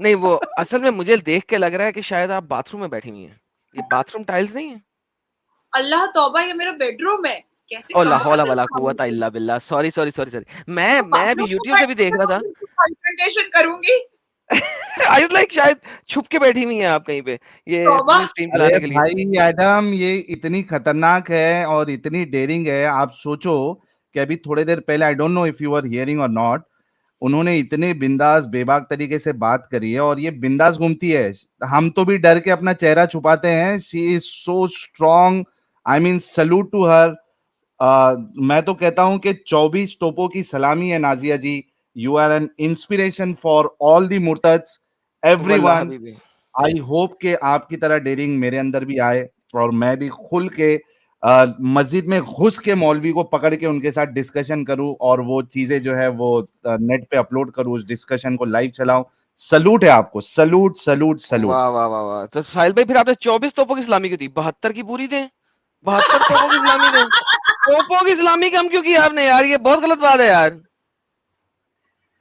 नहीं वो असल में मुझे देख के लग रहा है कि शायद आप बाथरूम में बैठी हुई हैं। ये बाथरूम टाइल्स नहीं है? अल्लाह तौबा, ये मेरा बेडरूम है, कैसे ओ ला कहा हौला आपने वला सामने कुव्वता से? इल्ला बिल्ला, सॉरी। तो मैं भी बाथरूम में YouTube से बैठ भी के देख मैं रहा था। उनकी कॉन्फ्रंटेशन करूंगी। आई वाज लाइक शायद छुप के बैठी हुई हैं आप कहीं पे, ये तौबा, अपनी स्ट्रीम अरे चलाने के लिए। भाई एडम, ये इतनी खतरनाक है और इतनी डेयरिंग है। आप सोचो कि अभी थोड़ी देर पहले, I don't know if you are hearing or not, उन्होंने इतने बिंदास बेबाक तरीके से बात करी है और ये बिंदास घूमती है, हम तो भी डर के अपना चेहरा छुपाते हैं। She is so strong, I mean salute to her. मैं तो कहता हूं कि 24 तोपों की सलामी है Nazia ji. You are an inspiration for all the मुर्तद्स, वल्लाह एवरीवन। हबीबी। आई होप कि आपकी तरह डेयरिंग मेरे अंदर भी आए और मैं भी खुल के मस्जिद में घुस के मौलवी को पकड़ के उनके साथ डिस्कशन करूं और वो चीजें जो है वो नेट पे अपलोड करूं, उस डिस्कशन को लाइव चलाऊं। सलूट है आपको, सलूट सलूट सलूट। वाह वाह वाह वाह। तो साहिल भाई फिर आपने 24 तोपों की सलामी क्यों दी? 72 की पूरी दें, 72 तोपों की सलामी दें। तोपों की सलामी कम क्यों किया आपने यार? ये बहुत गलत बात है यार।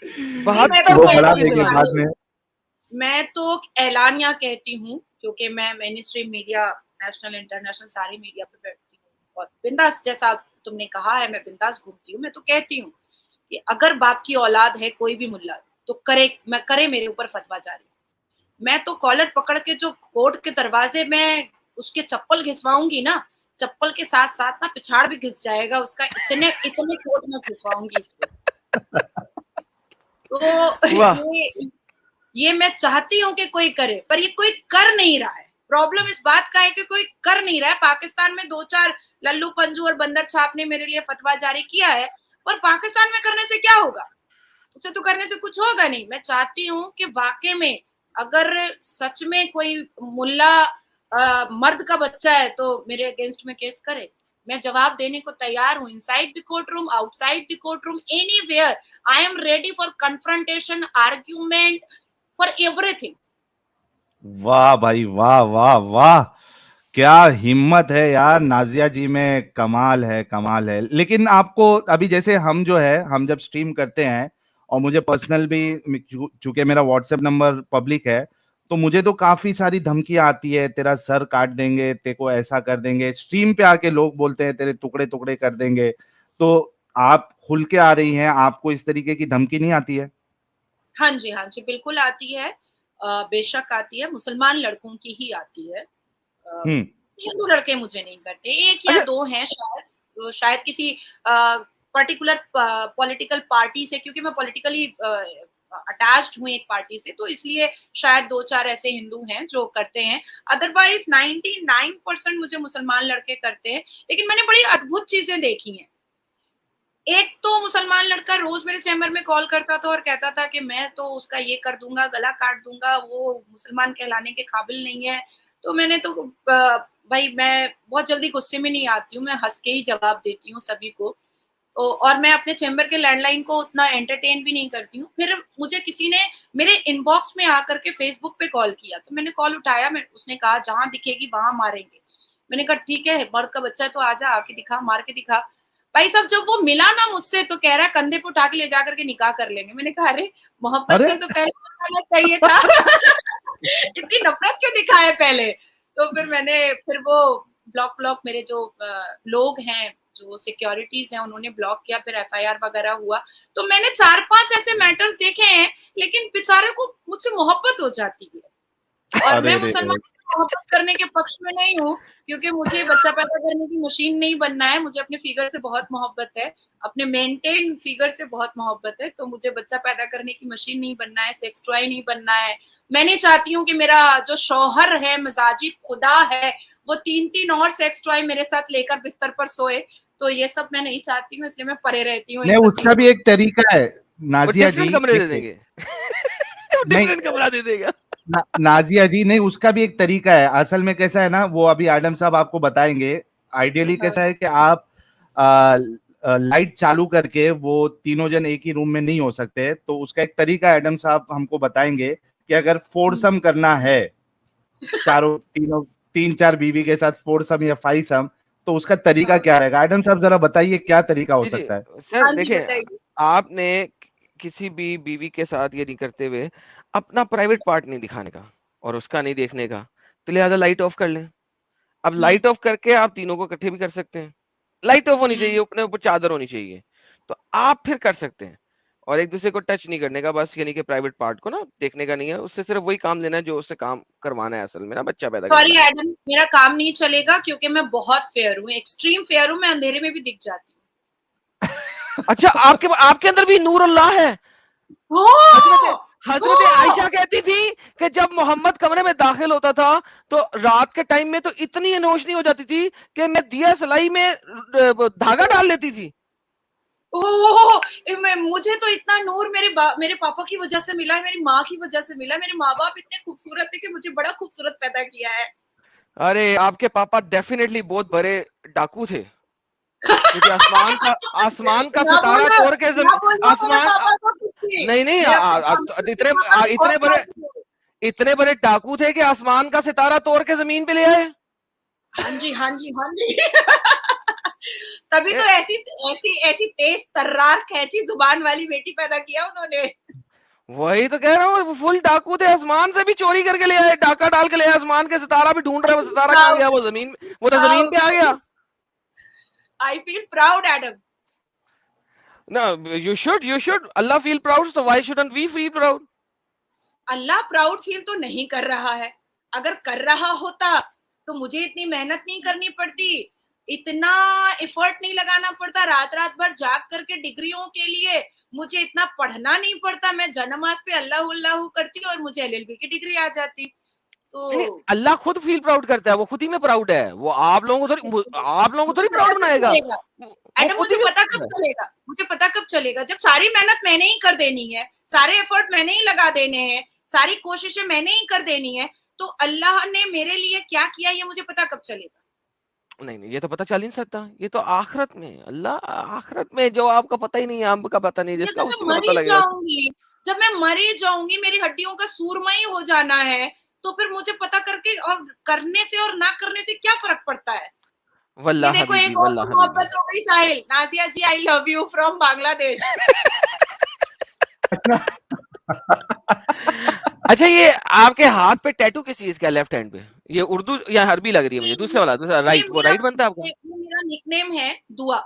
नहीं, 72 वो तोपों बढ़ा की देंगे सलामी। बाद में। मैं तो ऐलानिया कहती हूँ, क्योंकि मैं main stream media, national international सारी मीडिया पे बैठती हूँ और बिंदास, जैसा तुमने कहा है, मैं बिंदास घूमती हूँ। मैं तो कहती हूँ कि अगर बाप की औलाद है कोई भी मुल्ला, तो करे मेरे ऊपर फतवा जारी। मैं तो कॉलर पकड़ के जो कोर्ट के दरवाजे में उसके चप्पल घिसवाऊंगी ना, चप्पल के साथ साथ ना पिछाड़ भी घिस जाएगा उसका, इतने इतने कोर्ट में घिसवाऊंगी इसको। तो वाह। ये मैं चाहती हूँ कि कोई करे, पर ये कोई कर नहीं रहा है। प्रॉब्लम इस बात का है कि कोई कर नहीं रहा है। पाकिस्तान में 2-4 लल्लू पंजू और बंदर छाप ने मेरे लिए फतवा जारी किया है, पर पाकिस्तान में करने से क्या होगा? उसे तो करने से कुछ होगा नहीं। मैं चाहती हूँ कि वाकई में अगर सच में कोई मुल्ला मर्द का बच्चा है तो मेरे अगेंस्ट में केस करे। मैं जवाब देने को तैयार हूँ, inside the court room, outside the court room, anywhere. I am ready for confrontation, argument, for everything. वाह भाई वाह वाह वाह, क्या हिम्मत है यार नाजिया जी में, कमाल है कमाल है। लेकिन आपको अभी जैसे हम जो है, हम जब स्ट्रीम करते हैं और मुझे पर्सनल भी, चूंकि मेरा व्हाट्सएप नंबर पब्लिक है, तो मुझे तो काफी सारी धमकियां आती है, तेरा सर काट देंगे, तेरे को ऐसा कर देंगे, स्ट्रीम पे आके लोग बोलते हैं तेरे टुकड़े टुकड़े कर देंगे। तो आप खुल के आ रही हैं, आपको इस तरीके की धमकी नहीं आती है? हाँ जी, हाँ जी, बिल्कुल आती है। बेशक आती है, मुसलमान लड़कों की ही आती है। हिंदू लड़के मुझे नहीं करते, 1 या अच्छा। 2 हैं शायद, तो शायद किसी पर्टिकुलर पॉलिटिकल पार्टी से, क्योंकि मैं पॉलिटिकली अटैच्ड हूँ एक पार्टी से, तो इसलिए शायद 2-4 ऐसे हिंदू हैं जो करते हैं। अदरवाइज 99% मुझे मुसलमान लड़के करते हैं। लेकिन मैंने बड़ी अद्भुत चीजें देखी हैं। एक तो मुसलमान लड़का रोज मेरे चैम्बर में कॉल करता था और कहता था कि मैं तो उसका ये कर दूंगा, गला काट दूंगा, वो मुसलमान कहलाने के काबिल नहीं है। तो मैंने तो भाई, मैं बहुत जल्दी गुस्से में नहीं आती हूँ, मैं हंस के ही जवाब देती हूँ सभी को। तो और मैं अपने चैम्बर के लैंडलाइन को उतना एंटरटेन भी नहीं करती हूँ। फिर मुझे किसी ने मेरे इनबॉक्स में आकर के फेसबुक पे कॉल किया, तो मैंने कॉल उठाया। उसने कहा जहां दिखेगी वहां मारेंगे। मैंने कहा ठीक है, मर्द का बच्चा है तो आजा, आके दिखा, मार के दिखा। भाई साहब, जब वो मिला ना मुझसे तो कह रहा है कंधे पे उठा के ले जाकर के निकाह कर लेंगे। मैंने कहा अरे, मोहब्बत अरे से तो पहले बताना चाहिए था। इतनी नफरत क्यों दिखाए पहले? तो फिर वो ब्लॉक मेरे जो लोग हैं, जो सिक्योरिटीज हैं, उन्होंने ब्लॉक किया। फिर एफआईआर वगैरह हुआ। तो मैंने 4-5 ऐसे मैटर्स देखे हैं, लेकिन बेचारे को मुझसे मोहब्बत हो जाती है। और मैं अरे रे मुसलमान से मोहब्बत करने के पक्ष में नहीं हूँ, क्योंकि मुझे बच्चा पैदा करने की मशीन नहीं बनना है। मुझे अपने फिगर से बहुत मोहब्बत है, अपने मेंटेन फिगर से बहुत मोहब्बत है। तो मुझे बच्चा पैदा करने की मशीन नहीं बनना है, सेक्स टॉय नहीं बनना है। मैं नहीं चाहती हूँ कि मेरा जो शौहर है, मिजाजी खुदा है, वो 3-3 और सेक्स टॉय मेरे साथ लेकर बिस्तर पर सोए। तो ये सब मैं नहीं चाहती हूँ, इसलिए मैं परे रहती हूँ इन नहीं, सब उसका चीजों भी एक तरीका है वो नाजिया जी, डिफरेंट कमरे दे देखिए। देंगे। वो नहीं डिफरेंट कमरा दे देगा। नाजिया जी, नहीं, उसका भी एक तरीका है। असल में कैसा है ना, वो अभी एडम साहब आपको बताएंगे। आइडियली कैसा है कि आप लाइट चालू करके, वो तीनों जन एक ही रूम में नहीं हो सकते, तो उसका एक तरीका एडम साहब हमको बताएंगे कि अगर फोरसम करना है, चारों तीनों 3-4 बीवी के साथ फोरसम या फाइसम, तो उसका तरीका क्या रहेगा? एडम साहब जरा बताइए क्या तरीका हो जी जी सकता है? सर, हाँ जी, देखें, बताइए। आपने किसी भी बीवी के साथ ये नहीं करते हुए अपना प्राइवेट पार्ट नहीं दिखाने का और उसका नहीं देखने का, तो लिहाजा लाइट ऑफ कर लें। अब लाइट ऑफ करके आप तीनों को इकट्ठे भी कर सकते हैं। लाइट ऑफ होनी चाहिए, अपने ऊपर चादर होनी चाहिए, तो आप फिर कर सकते हैं। और एक दूसरे को टच नहीं करने का, बस यानी कि प्राइवेट पार्ट को ना देखने का नहीं है। उससे सिर्फ वही काम लेना है जो उससे काम करवाना है, असल में ना बच्चा पैदा सॉरी करवाना एडम, मेरा काम नहीं चलेगा, क्योंकि मैं बहुत फेयर हूँ, एक्सट्रीम फेयर हूँ। मैं अंधेरे में भी दिख जाती हूँ। है। अच्छा, आपके आपके अंदर भी नूर अल्लाह है। ओह! हजरत ओह! आयशा कहती थी कि जब मोहम्मद कमरे में दाखिल होता था तो रात के टाइम में तो इतनी रोशनी हो जाती थी कि मैं दिया सलाई में धागा डाल लेती थी। ओह! मुझे तो इतना नूर मेरे पापा की वजह से मिला है, मेरी माँ की वजह से मिला है। मेरे माँ-बाप इतने खूबसूरत थे कि मुझे बड़ा खूबसूरत पैदा किया है। अरे आपके पापा डेफिनेटली बहुत बड़े डाकू थे, क्योंकि आसमान का ना सितारा बोलो, तोड़ के ना बोलो मेरे आसमान पापा को कुछ भी। नहीं नहीं मैं अपने अपने पापा से बहुत प्राउड हूँ। इतने बड़े डाकू थे कि आसमान का सितारा तोड़ के जमीन पे ले आए। हाँ जी, हाँ जी, हाँ जी। तभी ए, तो ऐसी तेज तर्रार कैची जुबान वाली बेटी पैदा किया उन्होंने। वही तो कह रहा हूँ, फुल डाकू थे, आसमान से भी चोरी करके ले आए, डाका डाल के ले आए, आसमान के सितारा भी ढूंढ रहे हैं, वो सितारा कहाँ गया, वो तो जमीन पे आ गया। I feel proud, Adam. No, you should. Allah feel proud, so why shouldn't we feel proud? Allah proud feel तो नहीं कर रहा है। अगर कर रहा होता तो मुझे इतनी मेहनत नहीं करनी पड़ती, इतना एफर्ट नहीं लगाना पड़ता, रात रात भर जाग करके डिग्रियों के लिए मुझे इतना पढ़ना नहीं पड़ता। मैं जनमाज पे अल्लाह अल्लाह करती और मुझे एलएलबी की डिग्री आ जाती। नहीं, तो अल्लाह खुद फील प्राउड करता है, वो खुद ही में प्राउड है, वो आप लोगों को थोड़ी प्राउड बनाएगा। वो एडम, खुद ही मुझे में पता कब चलेगा, मुझे पता कब चलेगा जब सारी मेहनत मैंने ही कर देनी है, सारे एफर्ट मैंने ही लगा देने हैं, सारी कोशिशें मैंने ही कर देनी है, तो अल्लाह ने मेरे लिए क्या किया ये मुझे पता कब चलेगा। नहीं, ये तो पता चल ही नहीं सकता, ये तो आखिरत में, अल्लाह आखिरत में, जो आपका पता ही नहीं है, आपका पता नहीं, जिसका जब मैं उसको मर पता ही लगेगा। जाऊंगी, जब मैं मर ही जाऊंगी, मेरी हड्डियों का सूरमा ही हो जाना है, तो फिर मुझे पता करके और करने से और ना करने से क्या फर्क पड़ता है। ये वल्लाह देखो हबीबी, एक और वल्लाह तो हबीबी। मोहब्बत हो गई Sahil. Nazia ji, I love you from Bangladesh. अच्छा, ये आपके हाथ पे टैटू किस चीज का है, लेफ्ट हैंड पे? ये उर्दू या अरबी लग रही है मुझे, दूसरा राइट, वो राइट बनता है आपका? ये मेरा निकनेम है Dua.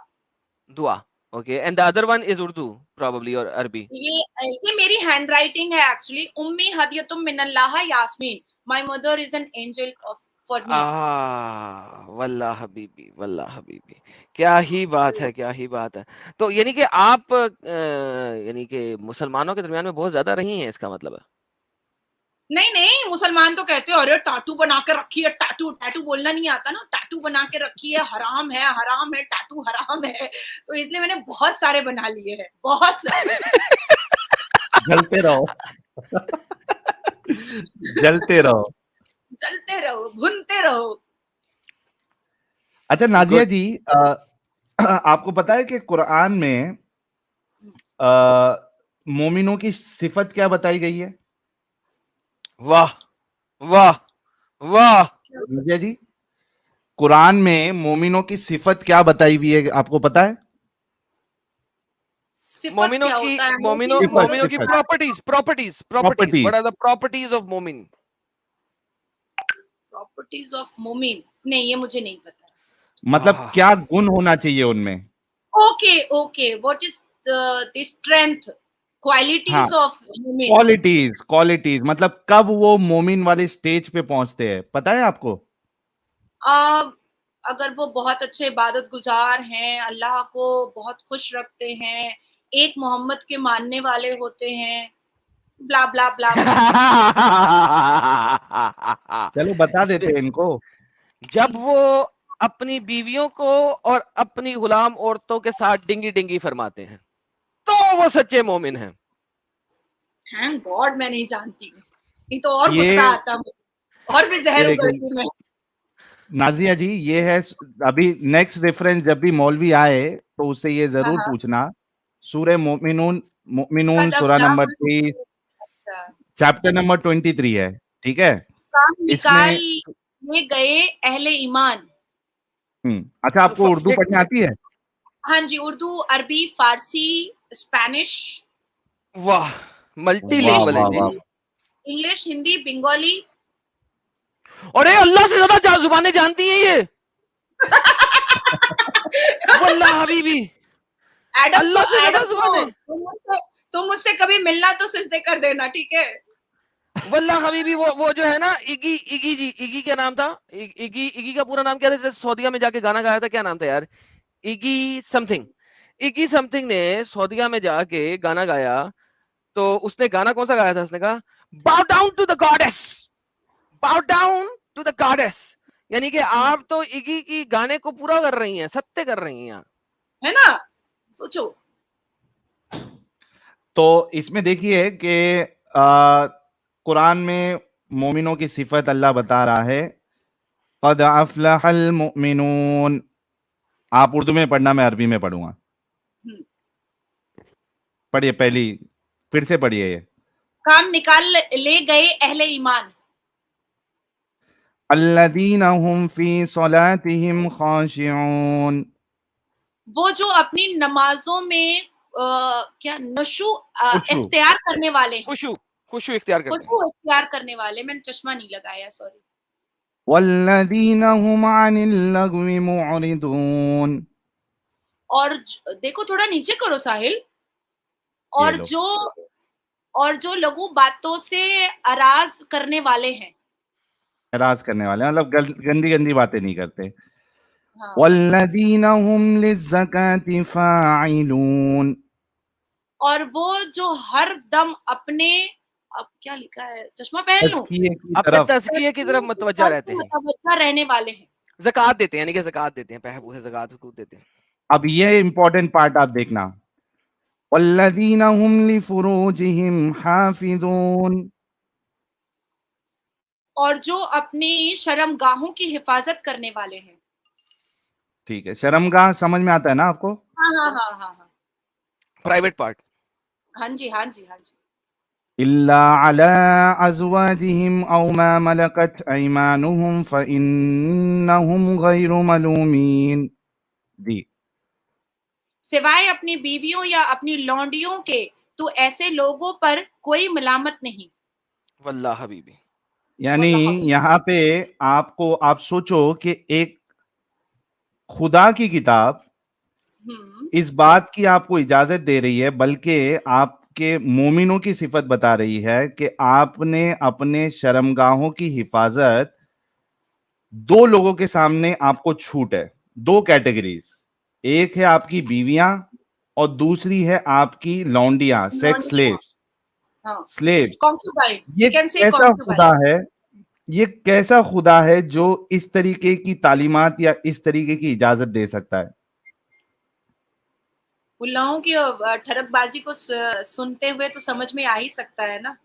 Dua, okay, and the other one is Urdu probably, और अरबी। ये मेरी हैंड राइटिंग है एक्चुअली। उम्मी हदियतुम मिनल्लाह Yasmin, my mother is an angel for me. वल्लाह हबीबी, वल्लाह हबीबी, क्या ही बात है, क्या ही बात है। तो यानी कि आप यानी कि मुसलमानों के दरमियान में बहुत ज्यादा रही हैं, इसका मतलब है? नहीं नहीं, मुसलमान तो कहते हैं अरे टाटू बना के रखी है, टाटू टाटू बोलना नहीं आता ना, टाटू बना के रखी है, हराम है, हराम है, टाटू हराम है। तो इसलिए मैंने बहुत सारे बना लिए हैं, बहुत सारे। जलते रहो। जलते रहो। चलते रहो, भुनते रहो। अच्छा नाजिया गुड। जी, आपको पता है कि कुरान में मोमिनों की सिफत क्या बताई गई है? वाह वाह वाह। नाजिया जी, कुरान में मोमिनों की सिफत क्या बताई हुई है, आपको पता है? सिफत मोमिनों क्या की होता है? मोमिनों की properties properties. What are the properties of मोमिन? प्रॉपर्टीज ऑफ मोमिन, नहीं ये मुझे नहीं पता। मतलब क्या गुण होना चाहिए उनमें? Okay okay, what is the strength, qualities of मोमिन? क्वालिटीज मतलब कब वो मोमिन वाले स्टेज पे पहुंचते हैं, पता है आपको? अगर वो बहुत अच्छे इबादत गुजार हैं, अल्लाह को बहुत खुश रखते हैं, एक मोहम्मद के मानने वाले होते हैं, ब्ला ब्ला ब्ला ब्ला। चलो बता देते हैं इनको। जब वो अपनी बीवियों को और अपनी गुलाम औरतों के साथ डिंगी डिंगी फरमाते हैं, तो वो सच्चे मोमिन हैं। थैंक गॉड मैं नहीं जानती, नहीं तो और ये गुस्सा आता मुझे, और भी जहर उगलती मैं। नाजिया जी, ये है अभी नेक्स्ट रेफरेंस, जब भी मौलवी आए तो उससे ये जरूर हाँ, पूछना, सूरह मोमिनून, मोमिनून कद सूरह नंबर अफलाह 30 मन चैप्टर नंबर 23 है, ठीक है? काम इसमें निकाल में गए अहले ईमान। अच्छा, आपको उर्दू पढ़नी आती है? हाँ जी, उर्दू, अरबी, फारसी, स्पेनिश, वाह, मल्टी वाह लिंगुअल वाह है वाह। जी। इंग्लिश, हिंदी, बंगाली। अरे अल्लाह से ज्यादा जुबानें जानती हैं ये। वल्लाह हबीबी, एडम, अल्लाह से ज्यादा एडम जुबानें। तुम मुझसे कभी मिलना तो सिजदे कर देना, ठीक है? वल्लाह हबीबी, वो जो है ना, इगी क्या नाम था, इगी का पूरा नाम क्या था, सऊदीया में जाके गाना गाया था, क्या नाम था यार, इगी समथिंग ने सऊदीया में जाके गाना गाया तो उसने गाना कौन सा गाया था? उसने कहा bow down to the goddess, bow down to the goddess. यानी कि आप तो इगी की गाने को पूरा कर रही हैं, सत्य कर रही हैं। है ना, सोचो। तो इसमें देखिए कि कुरान में मोमिनों की सिफत अल्लाह बता रहा है, क़द अफ़लहल मुमिनून। आप उर्दू में पढ़ना, मैं अरबी में पढ़ूंगा। हम्म, पढ़िए, पहली फिर से पढ़िए। ये काम निकाल ले गए अहले ईमान, अल्लज़ीना हुम फी सलातिहिम खाशिऊन। वो जो अपनी नमाजों में क्या नशु खुशू। इख्तियार करने वाले हैं, खुशू, खुशू इख्तियार करते हैं। खुशू इख्तियार करने वाले। मैंने चश्मा नहीं लगाया, सॉरी। वल्लज़ीना हुम अनिल लगवी मुअरिदून। और देखो, थोड़ा नीचे करो साहिल। ये और लो, जो लघु बातों से अराज करने वाले हैं। एराज करने वाले हैं, मतलब गंदी गंदी बातें नहीं करते। हाँ, वल्लज़ीना हुम लिज़्ज़काति फ़ाइलून। और वो जो हर दम अपने, अब क्या लिखा है, चश्मा पहन लूं, तज़किये की अपने तरफ तज़किये की तरफ मुतवज्जा रहते हैं, मुतवज्जा रहने वाले हैं। ज़कात देते हैं, यानी कि ज़कात देते हैं, पैसे पूसे ज़कात को देते हैं। अब ये इंपॉर्टेंट पार्ट आप देखना, वल्लज़ीना हुम लिफ़ुरूजिहिम हाफ़िज़ून। और जो अपनी शर्मगाहों की हिफाजत करने वाले हैं। ठीक है, शर्मगाह समझ में आता है ना आपको? हाँ, हाँ, हाँ, हाँ, हाँ। Private part. हाँ जी, हाँ जी, हाँ जी। इल्ला अला अज़वाजिहिम औ मा मलकत अयमानुहुम फ़इन्नहुम गैरु मलूमीन। जी। सिवाय अपनी बीवियों या अपनी लौंडियों के, तो ऐसे लोगों पर कोई मलामत नहीं। वल्लाह हबीबी। यानी वल्लाह। यहाँ पे आपको, आप सोचो कि एक खुदा की किताब हम्म, इस बात की आपको इजाजत दे रही है, बल्कि आपके मोमिनों की सिफत बता रही है कि आपने अपने शर्मगाहों की हिफाजत, दो लोगों के सामने आपको छूट है, दो कैटेगरीज। एक है आपकी बीवियां और दूसरी है आपकी लौंडियां, सेक्स लौंडियां, स्लेव्स। हाँ, स्लेव्स। कॉन्क्यूबाइन, ये वी कैन से कैसा कॉन्क्यूबाइन। खुदा है, ये कैसा खुदा है जो इस तरीके की तालीमात या इस तरीके की इजाजत दे सकता है? मुल्लाओं की ठरकबाजी को सुनते हुए तो समझ में आ ही सकता है ना।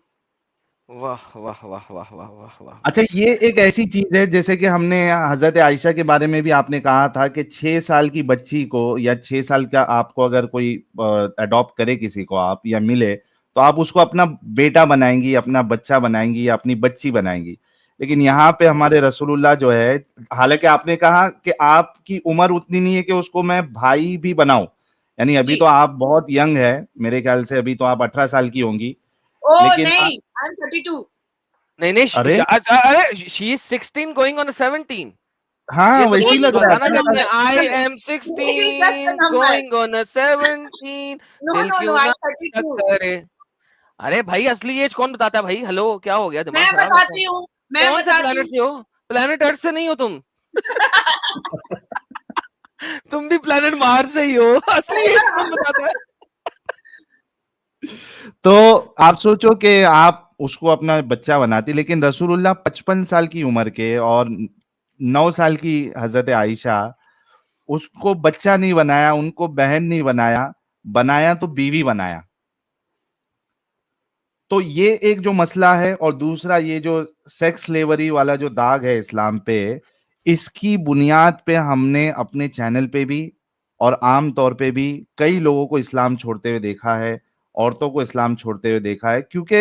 वाह वाह वाह वाह वाह वाह वाह। अच्छा, ये एक ऐसी चीज है, जैसे कि हमने हजरत आयशा के बारे में भी आपने कहा था कि 6 साल की बच्ची को, या 6 साल का आपको अगर कोई अडॉप्ट करे किसी को आप, या मिले, तो आप उसको अपना बेटा बनाएंगी, अपना बच्चा बनाएंगी, या अपनी बच्ची बनाएंगी। लेकिन यहाँ पे हमारे रसूलुल्लाह जो है, हालांकि आपने कहा कि आपकी उम्र उतनी नहीं है कि उसको मैं भाई भी बनाऊं, यानी अभी जी। तो आप बहुत यंग है, मेरे ख्याल से अभी तो आप 18 साल की होंगी। ओ लेकिन नहीं, आई एम 32। नहीं नहीं, अरे अरे शी इज 16 गोइंग ऑन 17। हाँ, ये तो वैसे ही रोज लग रहा है, रोजाना 18 कहते साल। हैं, I am Maybe just a 16 number. Going on 17, No, दिल no, no, क्यों ना I'm 32। करे। अरे भाई, असली एज कौन बताता है भाई? हेलो, क्या हो गया, दिमाग मैं खराब है क्या? बताती हूँ, मैं कौन से बताती प्लेनेट हूँ। से हो? प्लेनेट अर्थ से नहीं हो तुम। तुम भी प्लेनेट मार्स से ही हो। असली एज कौन बताता है? तो आप सोचो कि आप उसको अपना बच्चा बनाती, लेकिन रसूलुल्लाह 55 साल की उम्र के और 9 साल की हजरत आयशा, उसको बच्चा नहीं बनाया, उनको बहन नहीं बनाया, बनाया तो बीवी बनाया। तो ये एक जो मसला है, और दूसरा ये जो सेक्स स्लेवरी वाला जो दाग है इस्लाम पे, इसकी बुनियाद पे हमने अपने चैनल पे भी और आम तौर पे भी कई लोगों को इस्लाम छोड़ते हुए देखा है, औरतों को इस्लाम छोड़ते हुए देखा है, क्योंकि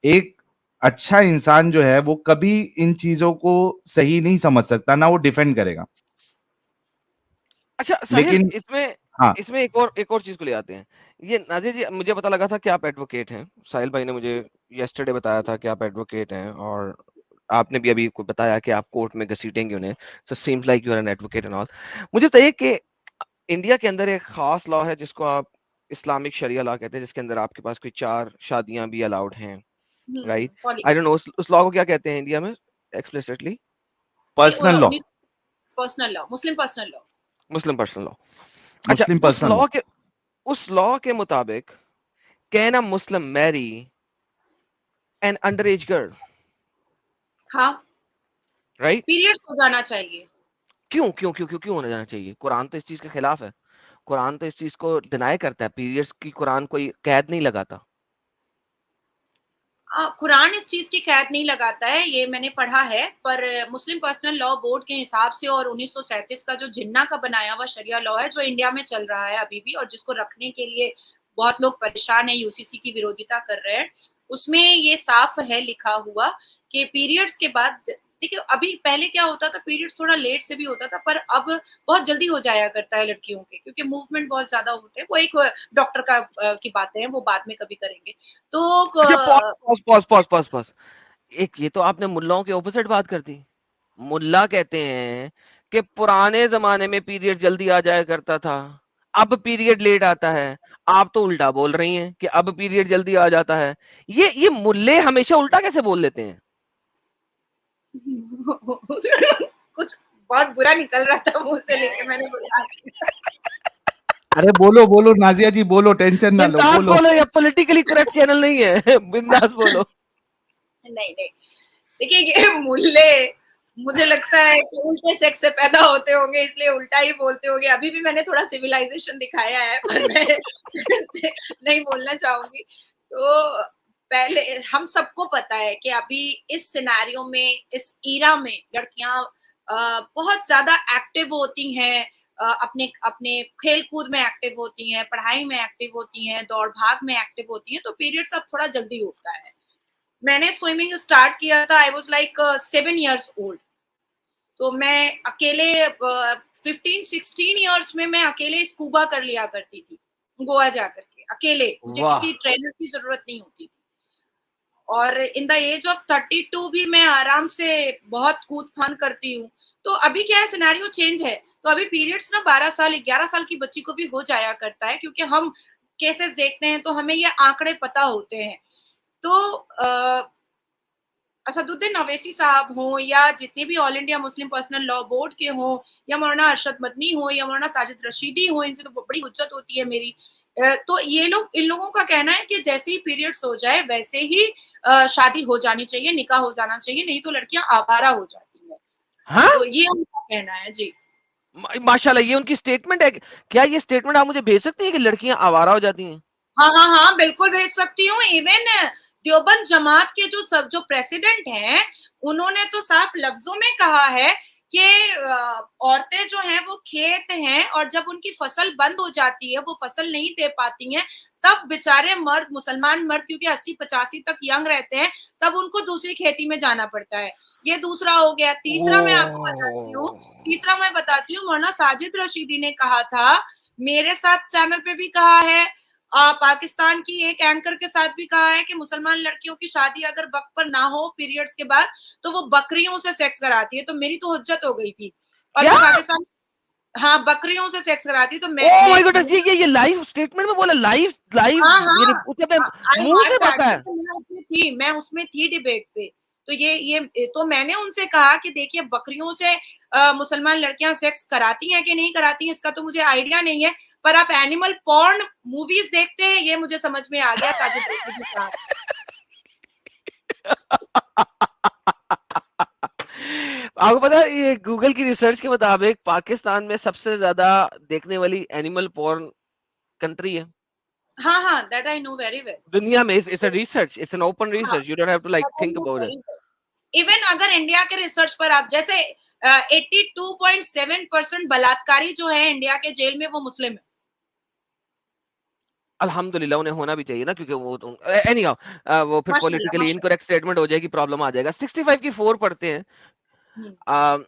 एक अच्छा इंसान जो है वो कभी इन चीजों को सही नहीं समझ सकता, ना वो डिफेंड करेगा। अच्छा साहिल, लेकिन इसमें हाँ, इसमें एक और चीज को ले आते हैं। ये नाजिर जी, मुझे पता लगा था कि आप एडवोकेट हैं। साहिल भाई ने मुझे यस्टरडे बताया था कि आप एडवोकेट हैं, और आपने भी अभी को बताया कि आप कोर्ट में घसीटेंगे उन्हें। So seems like you are an advocate and all. मुझे बताइए कि इंडिया के अंदर एक खास लॉ है जिसको आप इस्लामिक शरिया लॉ कहते हैं, जिसके अंदर आपके पास कोई 4 शादियां भी अलाउड हैं, राइट? आई डोंट नो उस लॉ को क्या कहते हैं इंडिया में explicitly. Personal law, personal law, Muslim personal law. Muslim personal law. अच्छा, मुस्लिम पर्सनल लॉ। उस लॉ के मुताबिक can a Muslim marry an underage girl? हाँ, राइट? पीरियड्स हो जाना चाहिए। क्यों क्यों क्यों क्यों क्यों होना जाना चाहिए? कुरान तो इस चीज के खिलाफ है। कुरान तो इस चीज को डिनाई करता है। पीरियड्स की कुरान कोई कैद नहीं लगाता। कुरान इस चीज की कैद नहीं लगाता है, ये मैंने पढ़ा है, पर मुस्लिम पर्सनल लॉ बोर्ड के हिसाब से और 1937 का जो जिन्ना का बनाया हुआ शरिया लॉ है, जो इंडिया में चल रहा है अभी भी और जिसको रखने के लिए बहुत लोग परेशान है, यूसीसी की विरोधिता कर रहे हैं, उसमें ये साफ है लिखा हुआ कि पीरियड्स के बाद, देखिए अभी पहले क्या होता था, पीरियड्स थोड़ा लेट से भी होता था, पर अब बहुत जल्दी हो जाया करता है लड़कियों के, क्योंकि मूवमेंट बहुत ज्यादा होते हैं। वो एक डॉक्टर का की बातें हैं, वो बाद में कभी करेंगे। तो अच्छा, पॉज। एक ये तो आपने मुल्लाओं के ऑपोजिट बात कर दी। मुल्ला कहते हैं कि पुराने जमाने में पीरियड जल्दी आ जाया करता था, अब पीरियड लेट आता है। आप तो उल्टा बोल रही हैं कि अब पीरियड जल्दी आ जाता है। ये मुल्ले हमेशा उल्टा कैसे बोल लेते हैं? कुछ बहुत बुरा निकल रहा था मुंह से, लेके मैंने बोला। अरे बोलो बोलो नाजिया जी, बोलो, टेंशन ना लो, बिंदास बोलो। बोलो, ये पॉलिटिकली करेक्ट चैनल नहीं है। बिंदास बोलो। नहीं नहीं, देखिए ये मुल्ले, मुझे लगता है कि उल्टे सेक्स से पैदा होते होंगे, इसलिए उल्टा ही बोलते होंगे। अभी भी मैंने थोड़ा सिविलाइजेशन दिखाया है, पर मैं नहीं बोलना चाहूंगी। तो पहले हम सबको पता है कि अभी इस सिनेरियो में, इस ईरा में लड़कियां बहुत ज्यादा एक्टिव होती हैं, अपने अपने खेल कूद में एक्टिव होती हैं, पढ़ाई में एक्टिव होती हैं, दौड़ भाग में एक्टिव होती हैं, तो पीरियड्स अब थोड़ा जल्दी होता है। मैंने स्विमिंग स्टार्ट किया था, I was like 7 years old. तो मैं अकेले 15-16 इयर्स में मैं अकेले स्कूबा कर लिया करती थी, गोवा जा करके अकेले, मुझे वाह। किसी ट्रेनर की जरूरत नहीं होती थी। और इन द एज ऑफ 32 भी मैं आराम से बहुत कूद फान करती हूँ। तो अभी क्या है, सिनेरियो चेंज है। तो अभी पीरियड्स ना 12 साल 11 साल की बच्ची को भी हो जाया करता है, क्योंकि हम केसेस देखते हैं तो हमें ये आंकड़े पता होते हैं। तो असदुद्दीन अवैसी साहब हों या जितने भी all India Muslim personal law board के हों, या मौलाना अरशद मदनी हो, या मौलाना साजिद रशीदी हो, इनसे तो बड़ी हुज्जत होती है मेरी। तो ये लोग, इन लोगों का कहना है कि जैसे ही पीरियड्स हो जाए वैसे ही शादी हो जानी चाहिए, निकाह हो जाना चाहिए, नहीं तो लड़कियां आवारा हो जाती हैं। हाँ? तो ये उनका कहना है जी। माशाल्लाह, ये उनकी स्टेटमेंट है। क्या ये स्टेटमेंट आप मुझे भेज सकती हैं कि लड़कियां आवारा हो जाती हैं? हाँ हाँ हाँ, बिल्कुल भेज सकती हूँ। इवन देवबंद जमात के जो प्रेसिडेंट हैं, उन्होंने तो साफ लफ्जों में कहा है कि औरतें जो हैं वो खेत हैं, और जब उनकी फसल बंद हो जाती है, वो फसल नहीं दे पाती हैं, तब बेचारे मर्द, मुसलमान मर्द, क्योंकि 80-85 तक यंग रहते हैं, तब उनको दूसरी खेती में जाना पड़ता है। ये दूसरा हो गया। तीसरा मैं बताती हूँ, मौलाना साजिद रशीदी ने कहा था, मेरे साथ चैनल पे भी कहा है, पाकिस्तान की एक एंकर के साथ भी कहा है कि मुसलमान लड़कियों की शादी अगर वक्त पर ना हो पीरियड्स के बाद, तो वो बकरियों से सेक्स कराती है। तो मेरी तो हुज्जत हो गई थी। और क्या? पाकिस्तान, हाँ, बकरियों से सेक्स कराती, तो ओह माय गॉड, ये लाइव स्टेटमेंट में बोला, लाइव लाइव हाँ मेरे हाँ, उसे अपने आई मुंह हर्ड से दैट, पता है। मैं उसमें थी डिबेट पे। तो ये तो मैंने उनसे कहा कि देखिए, बकरियों से मुसलमान लड़कियां सेक्स कराती हैं कि नहीं कराती हैं, इसका तो मुझे आइडिया नहीं है, पर आप एनिमल पॉर्न मूवीज देखते हैं, ये मुझे समझ में आ गया साजिद रशीदी के साथ। आपको पता है, ये गूगल की रिसर्च के मुताबिक पाकिस्तान में सबसे ज्यादा देखने वाली एनिमल पोर्न कंट्री है हाँ हाँ, that I know very well. दुनिया में। It's a research, it's an open हाँ, research, you don't have to like think about it. Even अगर इंडिया के रिसर्च पर आप जैसे 82.7% बलात्कारी जो है इंडिया के जेल में, वो मुस्लिम है। अल्हम्दुलिल्लाह, उन्हें होना भी चाहिए ना, क्योंकि वो तो एनी हाउ वो फिर माशाल्लाह पॉलिटिकली माशाल्लाह। इनकरेक्ट स्टेटमेंट हो जाएगी, प्रॉब्लम आ जाएगा। 65 की 4 पढ़ते हैं। हम्म।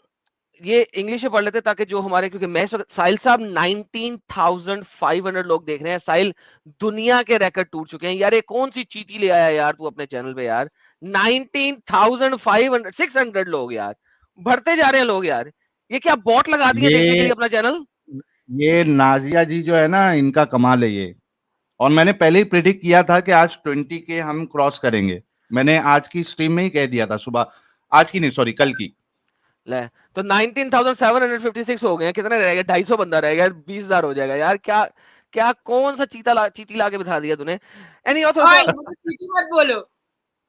ये इंग्लिश में पढ़ लेते ताकि जो हमारे, क्योंकि मैं साहिल साहब 19,500 लोग देख रहे हैं। साहिल, दुनिया के रिकॉर्ड टूट चुके हैं यार। ये कौन सी चीटी ले आया यार तू अपने चैनल पे यार? 19,500 600 लोग यार, बढ़ते जा रहे हैं लोग यार। ये क्या बॉट लगा दिए देखने के लिए ये अपना चैनल? ये नाजिया जी जो है ना, इनका कमाल है ये। और मैंने पहले ही प्रिडिक्ट किया था कि आज 20 के हम क्रॉस करेंगे। मैंने आज की स्ट्रीम में ही कह दिया था, सुबह, आज की नहीं, सॉरी, कल की। ले, तो 19,756 हो गए हैं। कितने रह गए? 250 बंदा रह गया, 20,000 हो जाएगा यार। क्या क्या कौन सा चीटी ला के बिठा दिया तूने? एनी ऑथर ओए, मुझे चीटी मत बोलो,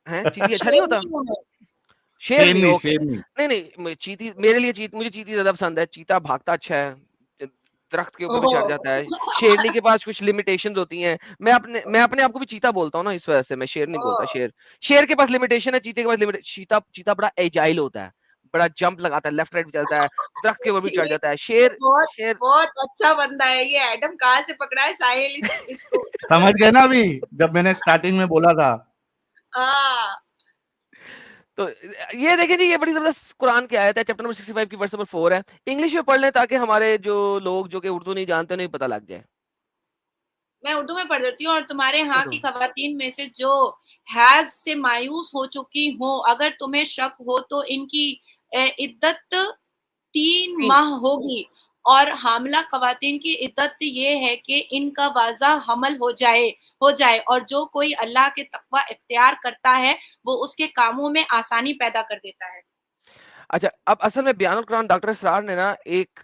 हैं? चीटी अच्छा नहीं होता? शेरनी हूँ मैं। शेरनी, शेरनी ओके। शेरनी नहीं, चीटी मेरे लिए मुझे चीटी ज्यादा पसंद है। चीता भागता अच्छा है, दरख्त के ऊपर भी चढ़ जाता है। शेरनी के पास कुछ लिमिटेशंस होती हैं। मैं अपने आप को भी चीता बोलता हूँ ना, इस वजह से मैं शेर नहीं बोलता। शेर के पास लिमिटेशन है, चीते के पास लिमिट। चीता बड़ा एजाइल होता है, बड़ा जंप लगाता है, लेफ्ट राइट चलता है, दरख्त के ऊपर भी चढ़ जाता है। शेर बहुत अच्छा बंदा है ये। एडम कहाँ से पकड़ा है साहिल इसको? समझ गए ना अभी जब मैंने स्टार्टिंग में बोला था। हाँ, तो ये देखें जी, ये बड़ी जबरदस्त कुरान की आयत है, चैप्टर नंबर 65 की वर्स नंबर 4 है। इंग्लिश में पढ़ लें ताकि हमारे जो लोग जो कि उर्दू नहीं जानते उन्हें पता लग जाए। मैं उर्दू में पढ़ देती हूँ। और तुम्हारे यहाँ उर्दू की खवातीन में से जो हैज से मायूस हो चुकी हो, अगर तुम्हें शक हो तो इनकी इद्दत 3 माह होगी। और हामला खवातीन की इद्दत ये है कि इनका वाज़ा हमल हो जाए और जो कोई अल्लाह के तकवा इख्तियार करता है वो उसके कामों में आसानी पैदा कर देता है। अच्छा, अब असल में बयानुल कुरान डॉक्टर इसरार ने ना एक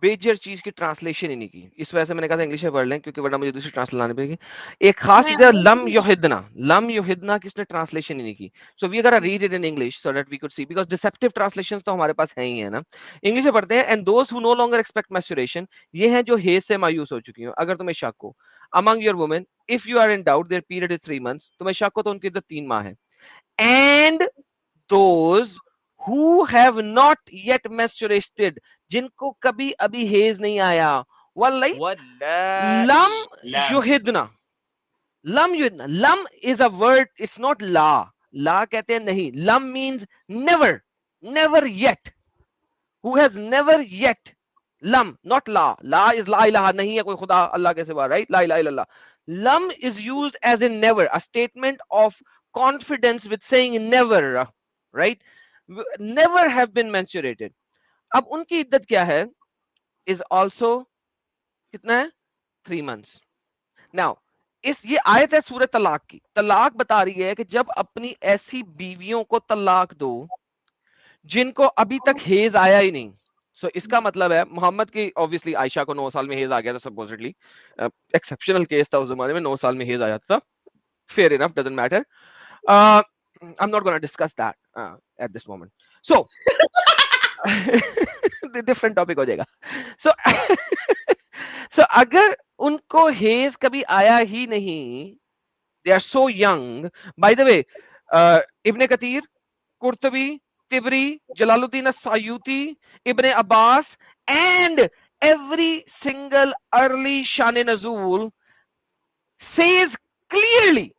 मेजर चीज की ट्रांसलेशन ही नहीं की। इस वजह से मैंने कहा था इंग्लिश में पढ़ लें, क्योंकि वरना मुझे दूसरी ट्रांसलेशन लानी पड़ेगी। एक खास मैं चीज है लम युहिदना की उसने ट्रांसलेशन ही नहीं की। So we gotta read it in English so that we could see, because deceptive translations तो हमारे पास है ही है ना। इंग्लिश में पढ़ते हैं, and those who no longer expect masturbation, ये हैं जो हेज से मायूस हो चुकी हो। अगर तुम्हें शक हो, among your women if you are in doubt their period is 3 months, तुम्हें शक हो तो उनकी इद्दत 3 माह है। And those who have not yet menstruated, जिनको कभी अभी हेज नहीं आया, लम युहिदना। लम is a word, it's not ला कहते हैं नहीं। लम means never yet, who has never yet. लम नॉट ला इज ला इलाहा, नहीं है कोई खुदा अल्लाह के सिवा, राइट? ला इलाहा इल्लल्लाह। लम is used as in never, a statement of confidence with saying never, right? Never have been menstruated. अब उनकी इद्दत क्या है? is also कितना है? 3 months. Now ये आयत है सूरह तलाक की। तलाक बता रही है कि जब अपनी ऐसी बीवियों को तलाक दो जिनको अभी तक हेज आया ही नहीं। सो इसका मतलब है मोहम्मद की, ऑब्वियसली आयशा को 9 साल में हेज आ गया था, सपोजिटली एक्सेप्शनल केस था उस जमाने में, 9 साल में हेज आ जाता था। Fair enough, doesn't matter. I'm not going to discuss that at this moment. So, different topic हो जाएगा. So अगर उनको हेज कभी आया ही नहीं, they are so young. By the way, Ibn कतीर, Qurtubi, Tabari, Jalaluddin अस्सयूती, Ibn Abbas, and every single early शान नज़ूल says clearly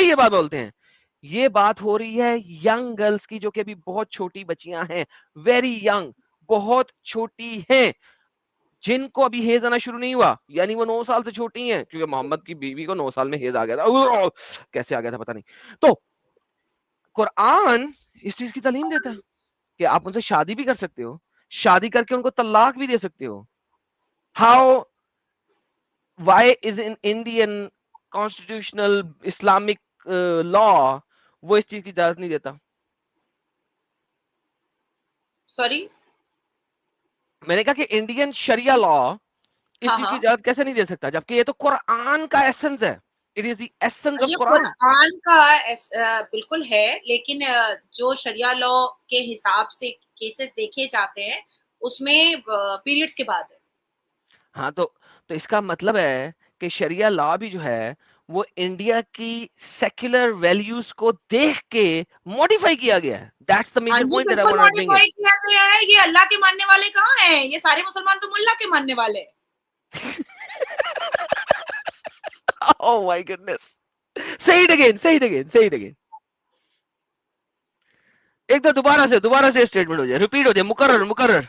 ये बात बोलते हैं। ये बात हो रही है यंग गर्ल्स की, जो कि अभी बहुत छोटी बच्चियां हैं, वेरी यंग, बहुत छोटी हैं, जिनको अभी हेज आना शुरू नहीं हुआ, यानी वो 9 साल से छोटी हैं, क्योंकि मोहम्मद की बीवी को 9 साल में हेज आ गया था। कैसे आ गया था पता नहीं। तो कुरान इस चीज की तालीम देता है कि आप उनसे शादी भी कर सकते हो, शादी करके उनको तलाक भी दे सकते हो। How, why is in Indian constitutional Islamic law वो इस चीज की इजाजत नहीं देता? सॉरी, मैंने कहा कि इंडियन शरिया लॉ इस हाँ चीज की हाँ, इजाजत कैसे नहीं दे सकता, जबकि ये तो कुरान का एसेंस है। It is the essence of ये कुरान। कुरान का बिल्कुल है, लेकिन जो शरिया लॉ के हिसाब से केसेस देखे जाते हैं उसमें पीरियड्स के बाद है। हाँ, तो इसका मतलब है कि शरिया लॉ भी जो है वो इंडिया की सेक्युलर वैल्यूज को देख के मॉडिफाई किया गया है। दैट्स द हाँ मेजर जी, पॉइंट दैट आई बिल्कुल वांट टू ब्रिंग मॉडिफाई किया गया है। ये अल्लाह के मानने वाले कहाँ हैं? ये सारे मुसलमान तो मुल्ला के मानने वाले हैं। Oh my goodness. Say it again, say it again, say it again. एक तो दोबारा से स्टेटमेंट हो जाए, रिपीट हो जाए, मुकर्रर।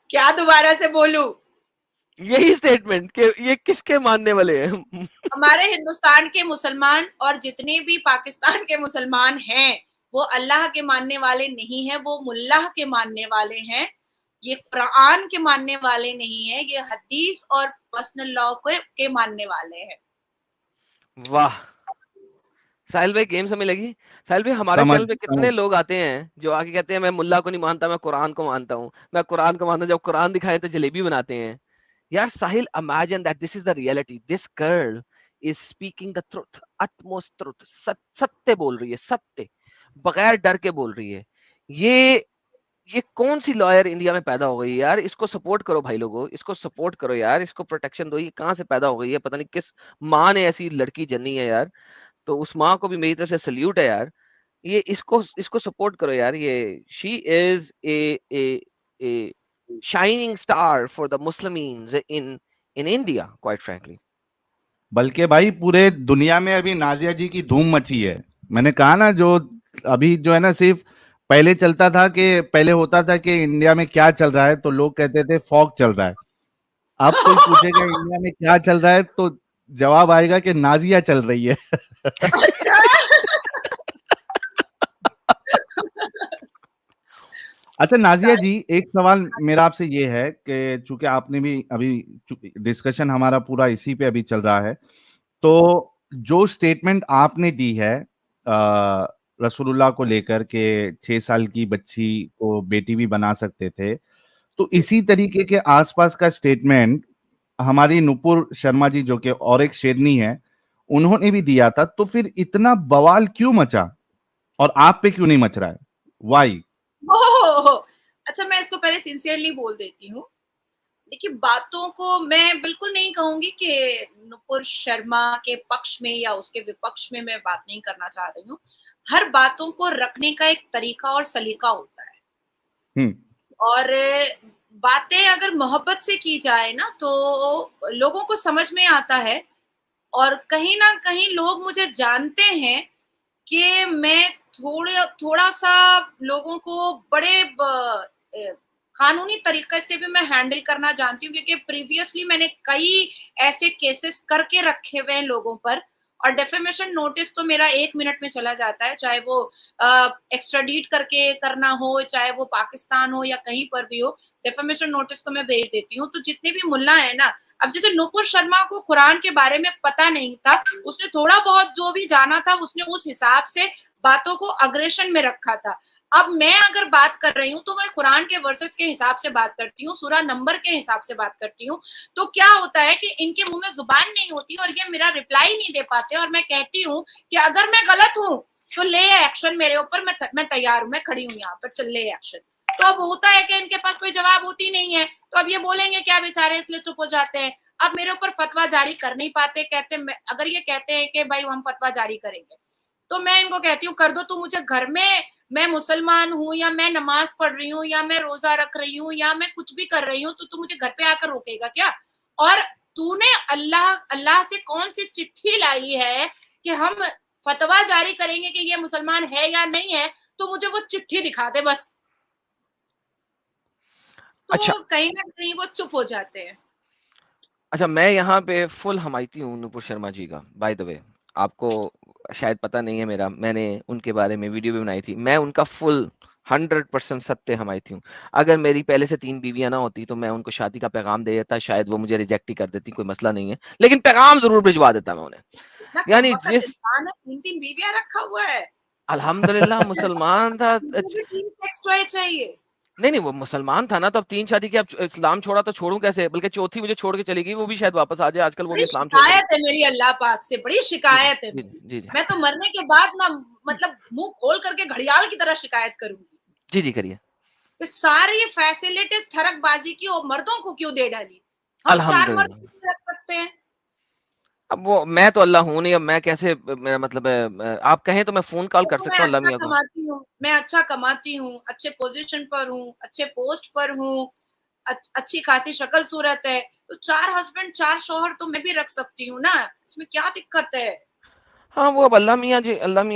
क्या दोबारा से बोलूं? यही स्टेटमेंट कि ये किसके मानने वाले हैं? हमारे हिंदुस्तान के मुसलमान और जितने भी पाकिस्तान के मुसलमान हैं वो अल्लाह के मानने वाले नहीं हैं, वो मुल्लाह के मानने वाले हैं। ये कुरान के मानने वाले नहीं है, ये हदीस और पर्सनल लॉ के मानने वाले हैं। वाह, साहिल भाई गेम समझ लगी? साहिल भाई हमारे समझ चैनल पे कितने समझ लोग आते हैं जो आके कहते हैं मैं मुल्ला को नहीं मानता, मैं कुरान को मानता हूँ, मैं कुरान को मानता हूँ, जब कुरान दिखाए तो जलेबी बनाते हैं। यार साहिल, imagine that this is the reality. This girl is speaking the truth, utmost truth. सत्य बोल रही है, सत्य, बगैर डर के बोल रही है। ये कौन सी लॉयर इंडिया में पैदा हो गई यार? इसको सपोर्ट करो भाई लोगों, इसको सपोर्ट करो यार, इसको प्रोटेक्शन दो। ये कहाँ से पैदा हो गई है? पता नहीं किस माँ ने ऐसी लड़की जन्नी है यार। तो उस माँ को भी मेरी तरफ से सल्यूट है यार। ये इसको सपोर्ट करो यार। ये she is a shining star for the Muslims in India, quite frankly. बल्कि भाई पूरे दुनिया में अभी नाजिया जी की धूम मची है। मैंने कहा ना, जो अभी जो है ना, सिर्फ पहले चलता था कि पहले होता था कि इंडिया में क्या चल रहा है तो लोग कहते थे फॉग चल रहा है। अब कोई पूछेगा इंडिया में क्या चल रहा है तो जवाब आएगा कि नाजिया चल रही है। अच्छा। अच्छा नाजिया जी, एक सवाल मेरा आपसे ये है कि चूंकि आपने भी अभी डिस्कशन हमारा पूरा इसी पे अभी चल रहा है, तो जो स्टेटमेंट आपने दी है रसूलुल्लाह को लेकर के 6 साल की बच्ची को बेटी भी बना सकते थे, तो इसी तरीके के आसपास का स्टेटमेंट हमारी नुपुर शर्मा जी जो कि और एक शेरनी है, उन्होंने भी दिया था। तो फिर इतना बवाल क्यों मचा और आप पे क्यों नहीं मच रहा है? वाई? ओह! अच्छा, मैं इसको पहले सिंसियरली बोल देती हूँ। देखिए, बातों को मैं बिल्कुल नहीं कहूँगी कि नुपुर शर्मा के पक्ष में या उसके विपक्ष में मैं बात नहीं करना चाह रही हूँ। हर बातों को रखने का एक तरीका और सलीका होता है। हम्म। और बातें अगर मोहब्बत से की जाए ना तो लोगों को समझ में आता है। और कहीं न कहीं लोग मुझे जानते हैं कि मैं थोड़ा-सा लोगों को बड़े कानूनी तरीके से भी मैं हैंडल करना जानती हूँ, क्योंकि प्रीवियसली मैंने कई ऐसे केसेस करके रखे हुए हैं लोगों पर। और डेफेमेशन नोटिस तो मेरा 1 मिनट में चला जाता है, चाहे वो एक्स्ट्राडीट करके करना हो, चाहे वो पाकिस्तान हो या कहीं पर भी हो, डेफेमेशन नोटिस तो मैं भेज देती हूँ। तो जितने भी मुल्ला है ना, अब जैसे नुपुर शर्मा को कुरान के बारे में पता नहीं था, उसने थोड़ा बहुत जो भी जाना था उसने उस हिसाब से बातों को अग्रेशन में रखा था। अब मैं अगर बात कर रही हूँ तो मैं कुरान के वर्सेस के हिसाब से बात करती हूँ, सूरा नंबर के हिसाब से बात करती हूँ। तो क्या होता है कि इनके मुंह में जुबान नहीं होती और ये मेरा रिप्लाई नहीं दे पाते, और मैं कहती हूँ कि अगर मैं गलत हूँ तो ले एक्शन मेरे ऊपर, मैं तैयार हूँ, मैं खड़ी हूँ यहाँ पर, चल ले एक्शन। तो अब होता है कि इनके पास कोई जवाब होती नहीं है, तो अब ये बोलेंगे क्या बेचारे, इसलिए चुप हो जाते हैं। अब मेरे ऊपर फतवा जारी कर नहीं पाते, कहते अगर ये कहते हैं कि भाई हम फतवा जारी करेंगे, तो मैं इनको कहती हूँ कर दो। तू मुझे घर में, मैं मुसलमान हूँ या मैं नमाज पढ़ रही हूँ या मैं रोजा रख रही हूँ या मैं कुछ भी कर रही हूँ, तो तू मुझे घर पे आकर रोकेगा क्या? और तूने अल्लाह से कौन सी चिट्ठी लाई है कि हम फतवा जारी करेंगे कि ये मुसलमान है या नहीं है, तो मुझे वो चिट्ठी दिखा दे बस। तो अच्छा कहीं ना कहीं वो चुप हो जाते हैं। अच्छा, मैं यहाँ पे फुल हमायती हूँ नुपुर शर्मा जी का। बाय द वे, आपको शायद पता नहीं है, मैंने उनके बारे में वीडियो भी बनाई थी। मैं उनका फुल 100% सत्य हमायती हूँ। अगर मेरी पहले से 3 बीवियां ना होती तो मैं उनको शादी का पैगाम दे देता, शायद वो मुझे रिजेक्ट ही कर देती, कोई मसला नहीं है, लेकिन पैगाम जरूर भिजवा देता मैं उन्हें। इतना यानी कमबख्त जिस इंसान है, 3-3 बीवियां रखा हुआ है। अल्हम्दुलिल्लाह मुसलमान था। मुझे भी 3 सेक्स टॉय चाहिए। नहीं वो मुसलमान था ना, तो अब 3 शादी की, अब इस्लाम छोड़ा तो छोड़ूं कैसे? बल्कि चौथी मुझे छोड़ के चली गई, वो भी शायद वापस आ जाए, आजकल वो भी बड़ी इस्लाम छोड़ के। शिकायत है मेरी अल्लाह पाक से, बड़ी जी जी शिकायत है जी मेरी। जी जी मैं तो मरने के बाद ना, मतलब मुंह खोल करके घड़ियाल की तरह शिकायत करूंगी जी जी करिए। कि सारी फैसिलिटीज ठरकबाजी की और मर्दों को क्यों दे डाली। हम 4 मर्द अल्हम्दुलिल्लाह। क्यों रख सकते हैं? अब वो मैं तो अल्लाह हूं नहीं, अब मैं कैसे, मेरा मतलब है, आप कहें तो मैं फोन कॉल कर देखो, मैं सकता हूँ अल्लाह अच्छा मियाँ को। कमाती हूँ, मैं अच्छा कमाती हूँ, अच्छे पोजीशन पर हूँ, अच्छे पोस्ट पर हूँ, अच्छी खासी शक्ल सूरत है, तो 4 हस्बैंड 4 शौहर तो मैं भी रख सकती हूँ ना, इसमें क्या दिक्कत है? हाँ, वो अब अल्लाह मियाँ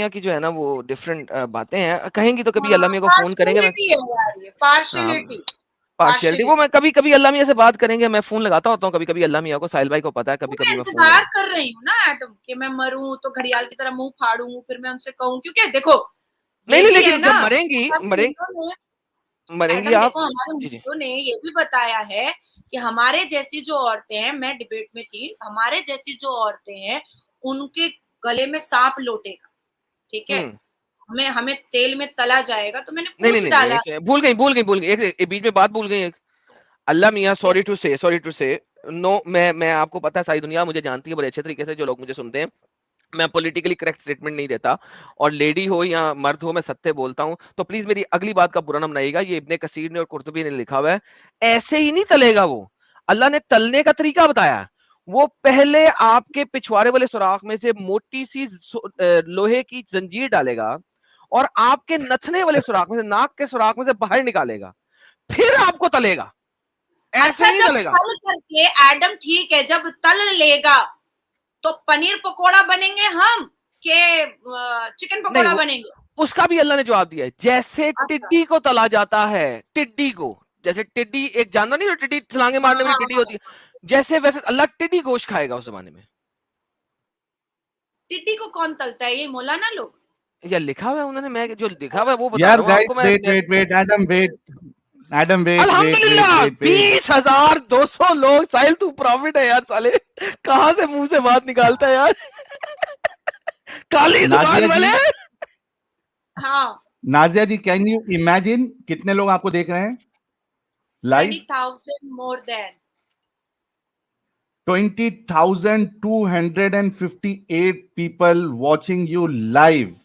की जो है ना, वो डिफरेंट बातें हैं। कहेंगी तो कभी हाँ, अल्लाह मियाँ को फोन करेंगे। मैं पार्शियलिटी है यार, ये हाँ, पार्शियलिटी। पार्शियलिटी वो पार्शियलिटी। मैं कभी कभी अल्लाह मियाँ से बात करेंगे, मैं फोन लगाता होता हूँ कभी कभी अल्लाह मियाँ को, साहिल भाई को पता है, तो कभी मैं कभी मैं फोन इंतजार लगा। कर रही हूँ ना एटम, कि मैं मरूं तो घड़ियाल की तरह मुंह फाड़ूं, फिर मैं उनसे कहूं, क्योंकि देखो नहीं ये नहीं, भी है लेकिन ना, जब मरेंगी हमारे मुल्कों ने, मरेंगी एटम आप। देखो हमारे जी जी मुल्कों ने ये भी बताया है कि हमारे जैसी जो औरतें हैं, मैं डिबेट में थी, हमारे जैसी जो औरतें हैं उनके गले में सांप लोटेगा। ठीक है, हमें तेल में तला जाएगा, तो मैंने पूछ नहीं डाला। भूल गई एक बीच में बात भूल गई। अल्लाह मियाँ, सॉरी टू से नो, मैं आपको पता है, सारी दुनिया मुझे जानती है बड़े अच्छे तरीके से, जो लोग मुझे सुनते हैं, मैं पॉलिटिकली करेक्ट स्टेटमेंट नहीं देता, और लेडी हो या मर्द हो मैं सत्य बोलता हूं, तो प्लीज मेरी अगली बात का बुरा ना मनाइएगा। ये इब्ने कसीर ने और कुर्तुबी ने लिखा हुआ है, ऐसे ही नहीं तलेगा वो। अल्लाह ने तलने का तरीका बताया है। वो पहले आपके पिछवाड़े वाले सुराख में से मोटी सी लोहे की जंजीर डालेगा, और आपके नथने वाले सुराख में से, नाक के सुराख में से बाहर निकालेगा, फिर आपको तलेगा। ऐसे अच्छा, नहीं जब तलेगा। तल करके एडम, ठीक है, जब तल लेगा तो पनीर पकोड़ा बनेंगे हम के चिकन पकोड़ा नहीं, बनेंगे? उसका भी अल्लाह ने जवाब दिया है। जैसे अच्छा। टिड्डी को तला जाता है, टिड्डी को, जैसे टिड्डी एक जानवर नहीं, टिड्डी छलांगे मारने वाली टिड्डी होती है, जैसे वैसे अल्लाह टिड्डी गोश्त खाएगा उस जमाने में। टिड्डी को कौन तलता है? ये मौलाना लोग। या लिखा हुआ है उन्होंने, मैं जो लिखा हुआ है वो बता यार रहा हूँ आपको। Guys, wait Adam wait. अल्हम्दुलिल्लाह 20,200 लोग। साहिल तू प्रॉफिट है यार साले, कहां से मुंह से बात निकालता है यार। काली जुबान वाले। हाँ, Nazia ji, can you imagine कितने लोग आपको देख रहे हैं live? 20,000 more than 20,258 people watching you live,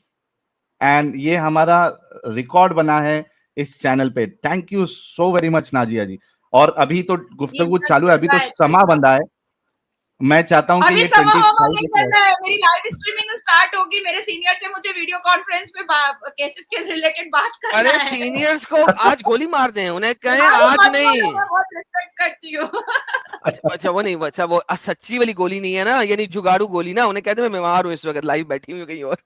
and ये हमारा रिकॉर्ड बना है इस चैनल पे। Thank you so very much Nazia ji. और अभी तो गुफ्तगू चालू है, अभी तो समा बंधा है। मैं चाहता हूं कि अभी ये समा होगा 25 नहीं करना है। मेरी लाइव स्ट्रीमिंग स्टार्ट होगी, मेरे सीनियर से मुझे वीडियो कॉन्फ्रेंस पे केसेस के रिलेटेड बात करना अरे है। सीनियर्स को आज गोली मार दें, उन्हें कहें हाँ, आज मत नहीं। बोलो, मैं बहुत रिस्पेक्ट करती हूँ। अच्छा वो नहीं, अच्छा वो सच्ची वाली गोली नहीं है ना, यानी जुगाड़ू गोली ना, उन्हें कहते मैं बीमार हूँ इस वक्त, लाइव बैठी हूँ कहीं और।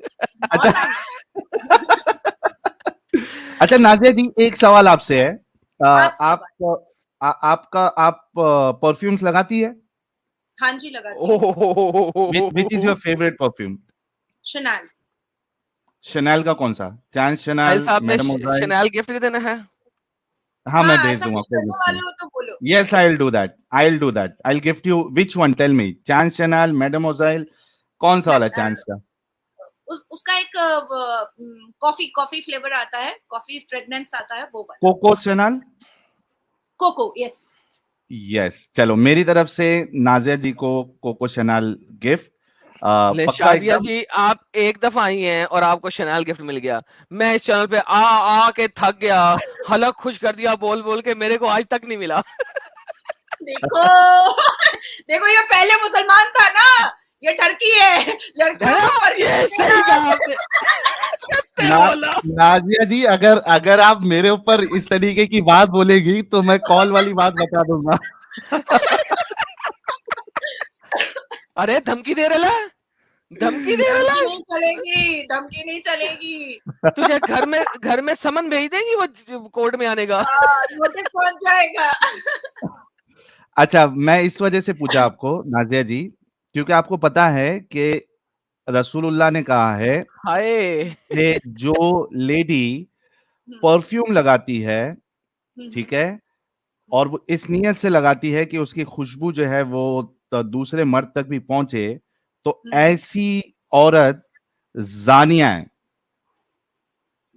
अच्छा नाजिया जी, एक सवाल आपसे है। आप परफ्यूम्स लगाती है? हाँ जी, लगाती हूँ। Which is your favourite perfume? Chanel. Chanel का कौन सा? चांस शनैल, मैडम ओजाइल? शनैल गिफ्ट देना है। हाँ, मैं हाँ, भेज ऐसा दूंगा। कुछ करने वाले हो तो बोलो। Yes, I'll do that. I'll gift you. Which one? Tell me. Chance Chanel, Madame Ozail, कौन सा वाला चांस का? उसका एक कॉफी फ्लेवर आता है, कॉफी फ्रेग्रेंस आता है, वो वाला। Coco Chanel? Coco, yes. चलो, मेरी तरफ से नाजिया जी को कोको शनल गिफ्ट। पक्का शाजिया एकदम? जी, आप एक दफा आई हैं और आपको शनैल गिफ्ट मिल गया। मैं इस चैनल पे आ के थक गया, हलक खुश कर दिया बोल बोल के, मेरे को आज तक नहीं मिला। देखो देखो, ये पहले मुसलमान था ना, ये टर्की है। लड़कियों को ये सही कहा आपने। नाजिया जी, अगर आप मेरे ऊपर इस तरीके की बात बोलेगी तो मैं कॉल वाली बात बता दूंगा। अरे धमकी दे रहा है, धमकी दे रहा है। धमकी नहीं चलेगी। तुझे घर में समन भेज देंगी वो कोर्ट में आने का। नोटिस पहुंच जाएगा। अच्छा, मैं इस वजह से पूछा आपको नाजिया जी, क्योंकि आपको पता है कि रसूलुल्लाह ने कहा है कि जो लेडी परफ्यूम लगाती है, ठीक है, और वो इस नियत से लगाती है कि उसकी खुशबू जो है वो दूसरे मर्द तक भी पहुंचे, तो ऐसी औरत जानिया है।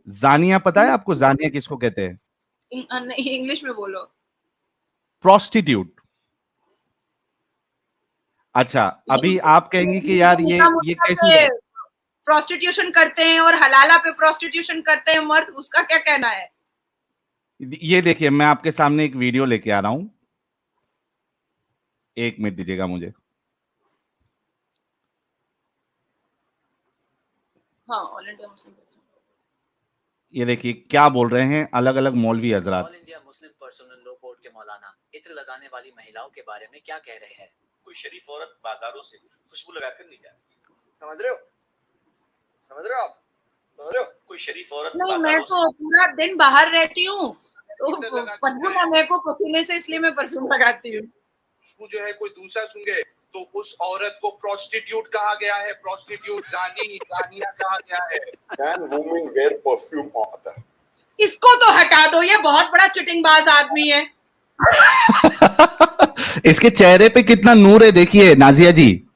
जानिया पता है आपको? जानिया किसको कहते हैं? इंग्लिश में बोलो। प्रोस्टिट्यूट। अच्छा, अभी आप कहेंगी कि यार ये कैसी प्रोस्टिट्यूशन करते हैं और हलाला पे प्रोस्टिट्यूशन करते हैं मर्द, उसका क्या कहना है? ये देखिए, मैं आपके सामने एक वीडियो लेके आ रहा हूं, 1 मिनट दीजिएगा मुझे। हाँ, ऑल इंडिया मुस्लिम। ये देखिए क्या बोल रहे हैं अलग अलग मौलवी हजरात। All India Muslim personal law board के मौलाना इत्र लगाने वाली महिलाओं के बारे में क्या कह रहे हैं? कोई शरीफ औरत बाजारों से खुशबू लगाकर नहीं जाती। समझ रहे हो? समझ रहे हो आप? समझ रहे हो? कोई शरीफ औरत नहीं, मैं तो पूरा दिन बाहर रहती हूँ, तो बदबू ना मेरे को पसीने से, इसलिए मैं परफ्यूम लगाती हूँ। खुशबू जो है कोई दूसरा सुन गए तो उस औरत को प्रोस्टिट्यूट कहा गया है। प्रोस्टिट्यूट, जानिया कहा गया है। Can women wear perfume on? इसको तो हटा दो, ये बहुत बड़ा चिटिंगबाज आदमी है। इसके चेहरे पे कितना नूर है, देखिए नाजिया जी।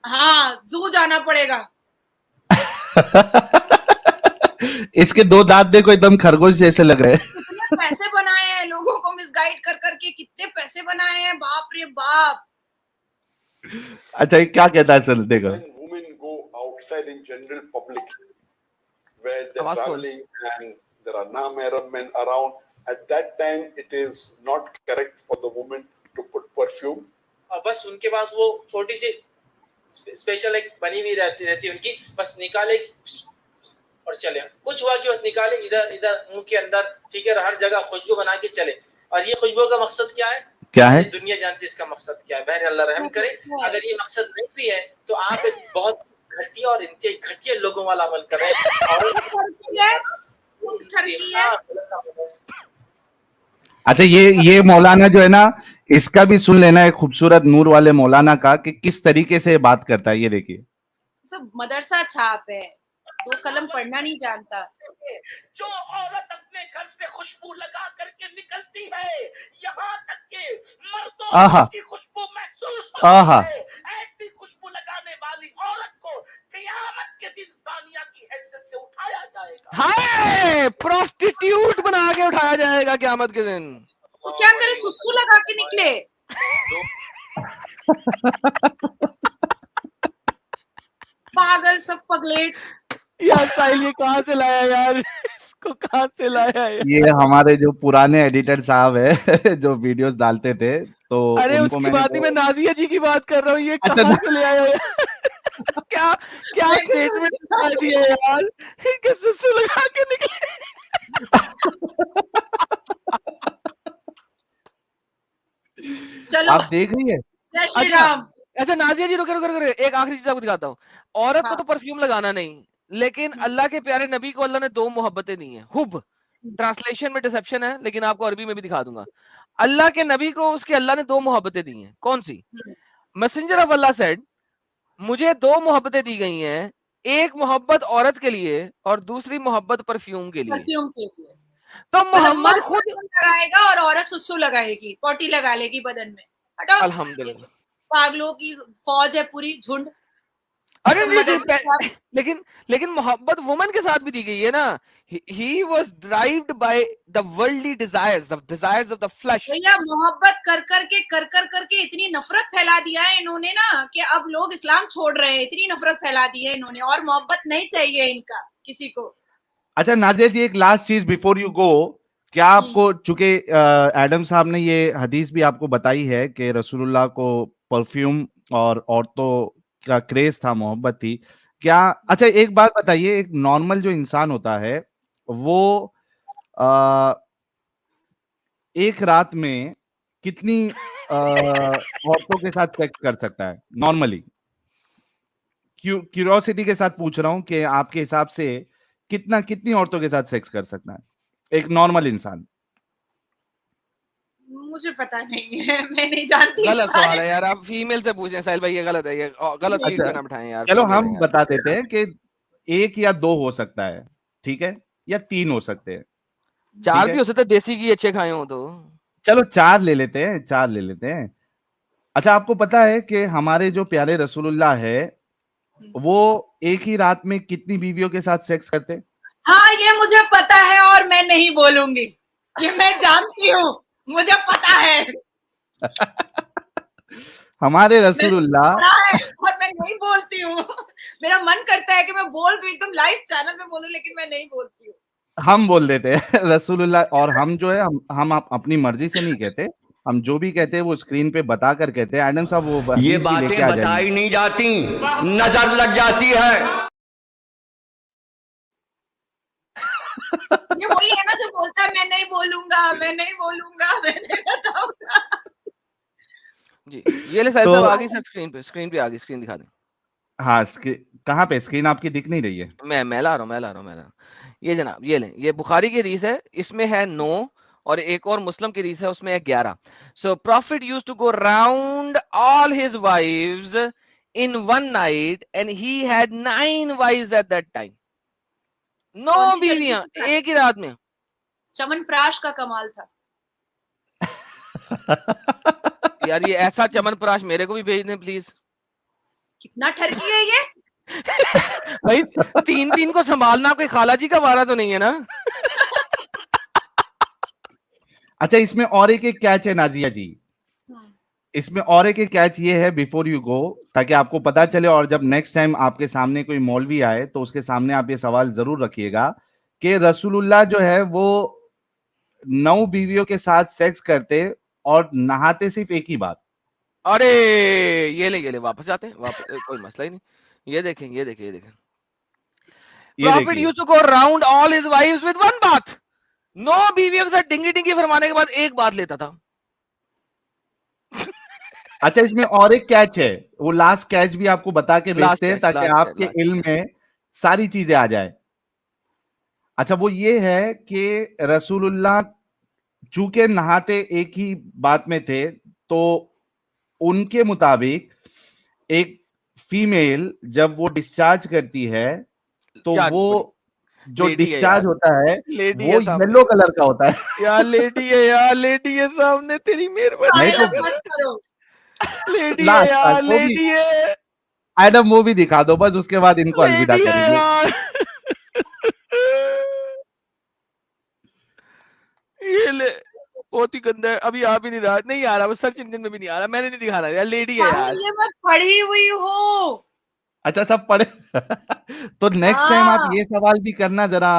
हाँ, जू जाना पड़ेगा। इसके दो दांत देखो एकदम खरगोश जैसे लग रहे हैं। कितने पैसे बनाए हैं लोगों को मिसगाइड कर करके, कितने पैसे बनाए हैं, बाप रे बाप। अच्छा, ये क्या कहता है सर, देखो। When women go outside in general public, where they're आवाज खोल। traveling and there are non-Arab men around, at that time it is not correct for the woman to put perfume. और बस उनके पास वो छोटी सी स्पेशल एक बनी हुई रहती उनकी, बस निकाले और चले। कुछ हुआ कि बस निकाले इधर इधर मुंह के अंदर, ठीक है, हर जगह खुशबू बना के चले। और ये खुशबू का मकसद क्या है? क्या है? दुनिया जानती है इसका मकसद क्या है। बहर अल्लाह रहम करे, अगर ये मकसद नहीं भी है तो आप एक बहुत घटिया और इंतहाई घटिया लोगों वाला अमल कर रहे हैं। अच्छा, ये मौलाना जो है ना, इसका भी सुन लेना है, खूबसूरत नूर वाले मौलाना का, कि किस तरीके से बात करता है। ये देखिए, सब मदरसा छाप है, दो कलम पढ़ना नहीं जानता। जो औरत अपने घर से खुशबू लगा करके निकलती है, यहाँ तक के मर्दों आहा। को खुशबू महसूस आहा। होती है, ऐसी खुशबू लगाने वाली औरत को क़यामत के दिन सानिया की हैसियत से उठाया जाएगा। हाय, प्रोस्टिट्यूट बना के उठाया जाएगा क़यामत के दिन। वो क्या करे, सुसु लगा के निकले। पागल, सब पगलेट। यार साहिल, ये कहाँ से लाया यार? इसको कहाँ से लाया यार? ये हमारे जो पुराने एडिटर साहब है जो वीडियोस डालते थे, तो अरे उनको उसकी बात ही मैं नाजिया जी की बात कर रहा हूँ। ये अच्छा, कहाँ से ले आया यार? क्या क्या स्टेटमेंट दिखा दिया यार कि सुसु लगा के निकले। चलो, आप देख रही है? जय श्री राम। अच्छा नाजिया जी, रुके रुके रुके, एक आखिरी चीज आपको दिखाता हूँ। औरत को हाँ। तो परफ्यूम लगाना नहीं, लेकिन अल्लाह के प्यारे नबी को अल्लाह ने दो मोहब्बतें दी हैं। हुब, ट्रांसलेशन में डिसेप्शन है, लेकिन आपको अरबी में भी दिखा दूंगा। अल्लाह के नबी को उसके अल्लाह ने दो मोहब्बतें दी हैं। कौन सी? मैसेंजर ऑफ अल्लाह सेड, मुझे दो मोहब्बतें दी गई हैं, एक मोहब्बत औरत के लिए और दूसरी मोहब्बत परफ्यूम के लिए। परफ्यूम के लिए। तो मतलब मोहम्मद मर्द खुद परफ्यूम लगाएगा और औरत सुसु लगाएगी, पॉटी लगा लेगी बदन में। हटाओ, अल्हम्दुलिल्लाह। पागलों की फौज है पूरी, झुंड। अरे तुम नहीं, मदरसा छाप। लेकिन मोहब्बत वुमन के साथ भी दी गई है ना। He was derived by the worldly desires, the desires of the flash. भैया, मोहब्बत कर करके इतनी नफरत फैला दिया है इन्होंने ना, कि अब लोग इस्लाम छोड़ रहे हैं। इतनी नफरत फैला दी है इन्होंने, और मोहब्बत नहीं चाहिए इनका किसी को। अच्छा नाजिया जी, एक लास्ट चीज बिफोर यू गो, क्या आपको, चूंकि एडम साहब ने ये हदीस भी आपको बताई है कि रसूलुल्लाह को परफ्यूम और औरतों का क्रेज था, मोहब्बत थी, क्या? अच्छा, एक बात बताइए, एक नॉर्मल जो इंसान होता है वो एक रात में कितनी औरतों के साथ सेक्स कर सकता है नॉर्मली? क्यूरियोसिटी के साथ पूछ रहा हूं कि आपके हिसाब से कितनी औरतों के साथ सेक्स कर सकता है एक नॉर्मल इंसान? मुझे पता नहीं है, मैं नहीं जानती। गलत सवाल है यार, आप फीमेल से पूछें साहिल भाई, ये गलत है, ये गलत फील्ड अच्छा, पे ना बिठाएं यार। चलो female हम है यार। बता देते हैं कि एक या दो हो सकता है, ठीक है, या तीन हो सकते हैं, चार ठीक भी है? हो सकते हैं, देसी घी अच्छे खाए हो तो। चलो चार ले लेते हैं, चार ले लेते हैं। अच्छा, आपको पता है कि हमारे जो प्यारे रसूलुल्लाह है वो एक ही रात में कितनी बीवियों के साथ सेक्स करते हैं? हाँ, ये मुझे पता है और मैं नहीं बोलूंगी। ये मैं जानती हूँ, मुझे पता है। हमारे रसूलुल्लाह और मैं नहीं बोलती हूँ। मेरा मन करता है कि मैं बोल दूं, एकदम लाइव चैनल पे बोलूं, लेकिन मैं नहीं बोलती हूँ। हम बोल देते हैं रसूलुल्लाह, और हम जो है हम अपनी मर्जी से नहीं कहते, हम जो भी कहते हैं वो स्क्रीन पे बता कर कहते हैं। एडम साहब, वो ये हदीस भी लेके बातें आ बताई जाइए। नहीं जाती, नजर लग जाती है। ये वही है ना जो बोलता है मैं नहीं बोलूंगा, मैं नहीं बोलूंगा, मैं नहीं बताऊंगा। जी, ये ले साहिल तो साहब, आ गई सर स्क्रीन पे आ गई, स्क्रीन दिखा दें। हाँ, कहाँ पे स्क्रीन आपकी दिख नहीं रही है? मैं ला रहा हूँ। ये जनाब, ये लें, ये बुखारी की हदीस है, इसमें है 9 और एक और मुस्लिम की हदीस है, उसमें है 11। So prophet used to go round all his wives in one night and he had 9 wives at that time. 9 बीवियां एक ही रात में। चमनप्राश का कमाल था। यार ये ऐसा चमनप्राश मेरे को भी भेज दें प्लीज। कितना ठरकी है ये। भाई 3-3 को संभालना कोई खाला जी का वारा तो नहीं है ना? अच्छा, इसमें और एक कैच है नाजिया जी, इसमें और एक कैच ये है बिफोर यू गो, ताकि आपको पता चले और जब नेक्स्ट टाइम आपके सामने कोई मौलवी आए तो उसके सामने आप ये सवाल जरूर रखिएगा कि रसूलुल्लाह जो है वो 9 बीवियों के साथ सेक्स करते और नहाते सिर्फ एक ही बार। अरे ये ले वापस जाते हैं, वापस कोई मसला ही नहीं। ये देखें ये Prophet देखिए, used to go around all his wives with one bath. 9 बीवियों के साथ डिंगी फरमाने के बाद एक बात लेता था। अच्छा इसमें और एक कैच है, वो लास्ट कैच भी आपको बता के भेजते हैं ताकि आपके इल्म में सारी चीजें आ जाए। अच्छा वो ये है कि रसूलुल्लाह चूंकि नहाते एक ही बात में थे, तो उनके मुताबिक एक फीमेल जब वो डिस्चार्ज करती है तो वो जो डिस्चार्ज होता है वो येलो कलर का होता है। यार लेडी है सामने, तेरी मेहरबानी। लेडी है यार, लेडी है। एडम मूवी दिखा दो बस, उसके बाद इनको अलविदा करेंगे। ये ले बहुत ही गंदा है, अभी आ भी नहीं रहा, नहीं आ रहा, वो सर्च इंजन में भी नहीं आ रहा, मैंने नहीं दिखा रहा यार, लेडी है यार। ये मैं पढ़ी हुई हूँ। अच्छा सब पढ़े। तो नेक्स्ट टाइम आप ये सवाल भी करना जरा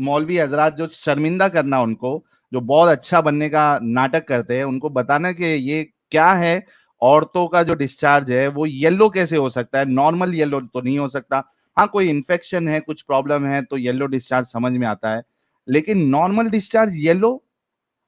मौलवी हजरात, जो शर्मिंदा करना उनको, जो बहुत अच्छा बनने का नाटक करते हैं, उनको बताना कि ये क्या है, औरतों का जो डिस्चार्ज है वो येलो कैसे हो सकता है, नॉर्मल येलो तो नहीं हो सकता। हाँ कोई इन्फेक्शन है, कुछ प्रॉब्लम है तो येलो डिस्चार्ज समझ में आता है, लेकिन नॉर्मल डिस्चार्ज येलो,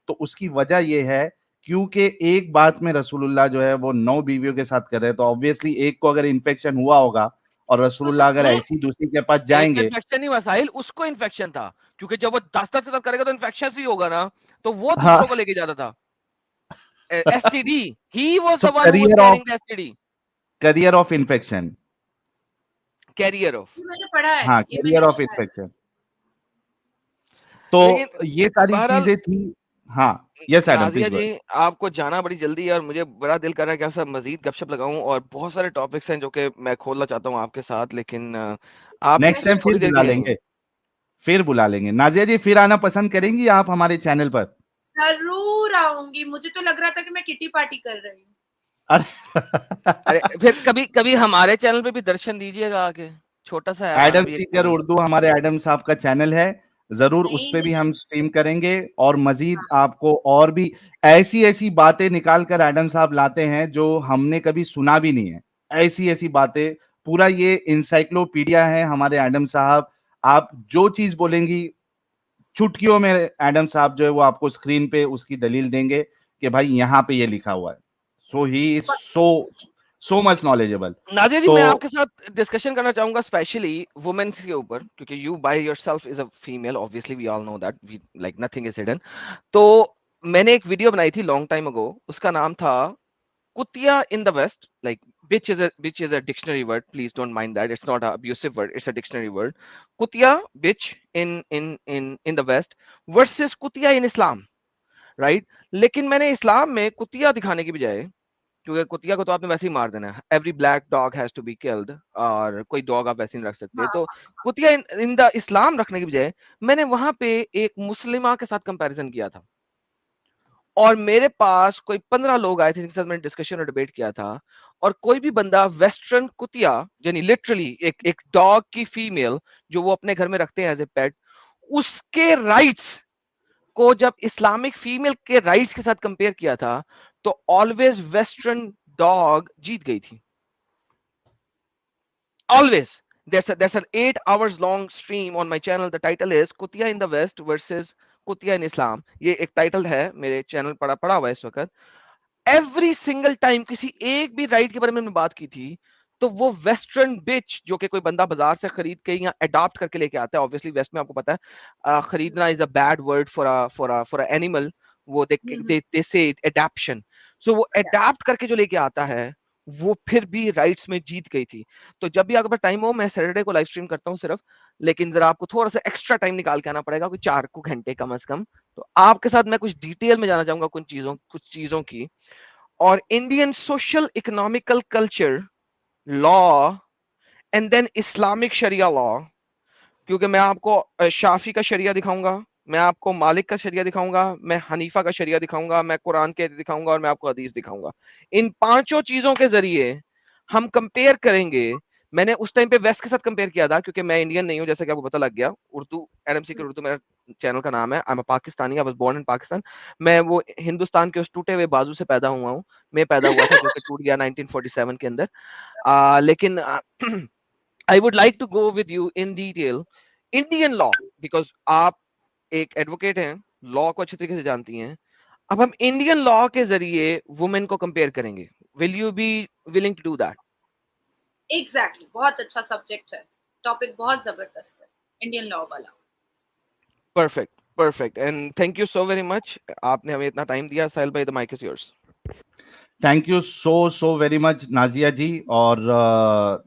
तो उसकी वजह यह है क्योंकि एक बात में रसूलुल्लाह जो है वो 9 बीवियों के साथ कर रहे हैं, तो ऑब्वियसली एक को अगर इन्फेक्शन हुआ होगा और रसूलुल्लाह अगर ऐसी दूसरी के पास जाएंगे, इन्फेक्शन नहीं हुआ साहिल, उसको इन्फेक्शन था, क्योंकि जब वो 10 के साथ करेगा तो इन्फेक्शन ही होगा ना, तो वो दूसरों को लेके जाता था। STD, he was the one who was carrying the STD, carrier of infection, carrier of, मैंने पढ़ा है। हाँ कैरियर ऑफ इन्फेक्शन। तो ये सारी चीजें थी। हाँ यस एडम, नाजिया जी आपको जाना बड़ी जल्दी है और मुझे बड़ा दिल कर रहा है कि आपसे मजीद गपशप लगाऊं, और बहुत सारे टॉपिक्स हैं जो कि मैं खोलना चाहता हूं आपके साथ, लेकिन आप नेक्स्ट टाइम फिर बुला लेंगे, फिर बुला लेंगे। नाजिया जी फिर आना पसंद करेंगी आप हमारे चैनल पर? जरूर आऊंगी, मुझे तो लग रहा था कि मैं किटी पार्टी कर रही हूँ। अरे फिर कभी हमारे चैनल पे भी दर्शन दीजिएगा आके, छोटा सा एडम सीकर उर्दू हमारे एडम साहब का चैनल है, जरूर उस पे भी हम स्ट्रीम करेंगे, और मजीद आपको और भी ऐसी बातें निकाल कर एडम साहब लाते हैं जो हमने कभी सुना भी नहीं है, ऐसी बातें, पूरा ये इंसाइक्लोपीडिया है हमारे एडम साहब। आप जो चीज बोलेंगी चुटकियों में एडम साहब जो है वो आपको स्क्रीन पे उसकी दलील देंगे कि भाई यहाँ पे ये लिखा हुआ है। So he is so much knowledgeable. Nazia ji मैं आपके साथ डिस्कशन करना चाहूंगा स्पेशली वुमेन्स के ऊपर, क्योंकि you by yourself is a female, obviously we all know that, we like nothing is hidden. तो मैंने एक वीडियो बनाई थी लॉन्ग टाइम अगो, उसका नाम था कुतिया in the west, like which is a dictionary word, please don't mind that, it's not an abusive word, it's a dictionary word. Kutia, bitch in the west versus कुतिया in Islam, right? लेकिन मैंने इस्लाम में कुतिया दिखाने की बजाय, क्योंकि कुतिया को तो आपने वैसे ही मार देना है, every black dog has to be killed, और कोई डॉग आप वैसे नहीं रख सकते, तो कुतिया इन द इस्लाम रखने की बजाय मैंने वहां पे एक मुस्लिमा के साथ कंपैरिजन किया था, और मेरे पास कोई 15 लोग आए थे जिनके साथ मैंने डिस्कशन और डिबेट किया था, और कोई भी बंदा वेस्टर्न कुतिया, यानी लिटरली एक डॉग की फीमेल जो वो अपने घर में रखते हैं एज ए पेट, उसके राइट्स को जब इस्लामिक फीमेल के राइट्स के साथ कंपेयर किया था, तो ऑलवेज वेस्टर्न डॉग जीत गई थी, always. there's an 8 hours long stream on my channel, the title is कुतिया in the west versus कुतिया in Islam, ये एक टाइटल है मेरे चैनल पड़ा हुआ है इस वक्त। एवरी सिंगल टाइम किसी एक भी राइट के बारे में बात की थी, तो वो वेस्टर्न बिच जो कि कोई बंदा बाजार से खरीद के या अडॉप्ट करके लेके आता है, ऑब्वियसली वेस्ट में आपको पता है खरीदना is a bad word for a animal, वो दे से अडॉप्शन, सो वो अडॉप्ट करके जो लेके आता है वो फिर भी राइट्स में जीत गई थी। तो जब भी आपके पास टाइम हो, मैं सैटरडे को लाइव स्ट्रीम करता हूँ सिर्फ, लेकिन जरा आपको थोड़ा सा एक्स्ट्रा टाइम निकाल के आना पड़ेगा, कोई 4 घंटे कम से कम, तो आपके साथ मैं कुछ डिटेल में जाना चाहूंगा कुछ चीजों की, और Indian social economical culture, law and then Islamic शरिया लॉ, क्योंकि मैं आपको शाफी का शरिया दिखाऊंगा, मैं आपको मालिक का शरिया दिखाऊंगा, मैं हनीफा का शरिया दिखाऊंगा, मैं कुरान के दिखाऊंगा और मैं आपको हदीस दिखाऊंगा। इन पांचों चीजों के जरिए हम कंपेयर करेंगे। मैंने उस टाइम पे वेस्ट के साथ कंपेयर किया था, क्योंकि मैं इंडियन नहीं हूं, जैसा कि आपको पता लग गया। उर्दू एडमसी के उर्दू मेरा चैनल का नाम है। I am a Pakistani, I was born in Pakistan. मैं वो हिंदुस्तान के उस टूटे हुए बाजू से पैदा हुआ हूं। मैं पैदा हुआ था जो कि टूट गया 1947 के अंदर। लेकिन I would like to go with you in detail Indian law, because आप एक एडवोकेट हैं, लॉ को अच्छी तरीके से जानती हैं। अब हम इंडियन लॉ के जरिए वुमेन को कंपेयर करेंगे। Will you be willing to do that? Exactly, बहुत अच्छा सब्जेक्ट है, टॉपिक बहुत जबरदस्त है इंडियन लॉ वाला। Perfect, perfect, and thank you so very much. आपने हमें इतना टाइम दिया। साहिल भाई, the mic is yours. Thank you so very much Nazia ji, और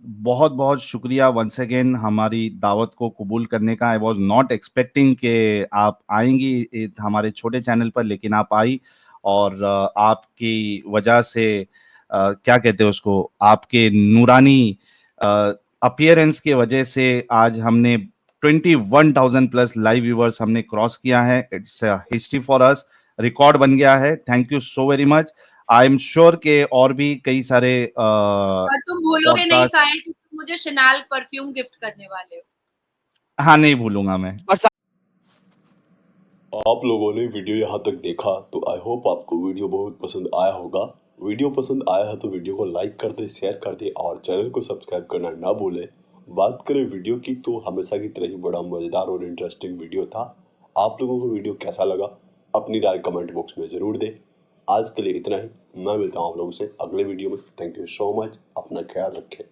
बहुत बहुत शुक्रिया वंस अगेन हमारी दावत को कबूल करने का। आई वाज नॉट एक्सपेक्टिंग कि आप आएंगी हमारे छोटे चैनल पर, लेकिन आप आई, और आपकी वजह से क्या कहते हैं उसको, आपके नूरानी अपीयरेंस की वजह से आज हमने 21,000 प्लस लाइव व्यूवर्स हमने क्रॉस किया है। It's history for us, record बन गया है। Thank you so very much. I am sure के और भी कई सारे और तुम भूलोगे नहीं podcast- साहिल कि तुम मुझे शनाल परफ्यूम गिफ्ट करने वाले हो। हाँ, नहीं भूलूंगा मैं। आप लोगों ने वीडियो यहाँ तक देखा तो आई होप आपको वीडियो बहुत पसंद आया होगा। वीडियो पसंद आया है तो वीडियो को लाइक कर दे, शेयर कर दे और चैनल को सब्सक्राइब करना ना भूले। बात करें वीडियो की तो हमेशा की तरह ही बड़ा मजेदार और इंटरेस्टिंग वीडियो था। आप लोगों को वीडियो कैसा लगा अपनी राय कमेंट बॉक्स में जरूर दे। आज के लिए इतना ही, मैं मिलता हूँ आप लोगों से अगले वीडियो में। थैंक यू सो मच, अपना ख्याल रखें।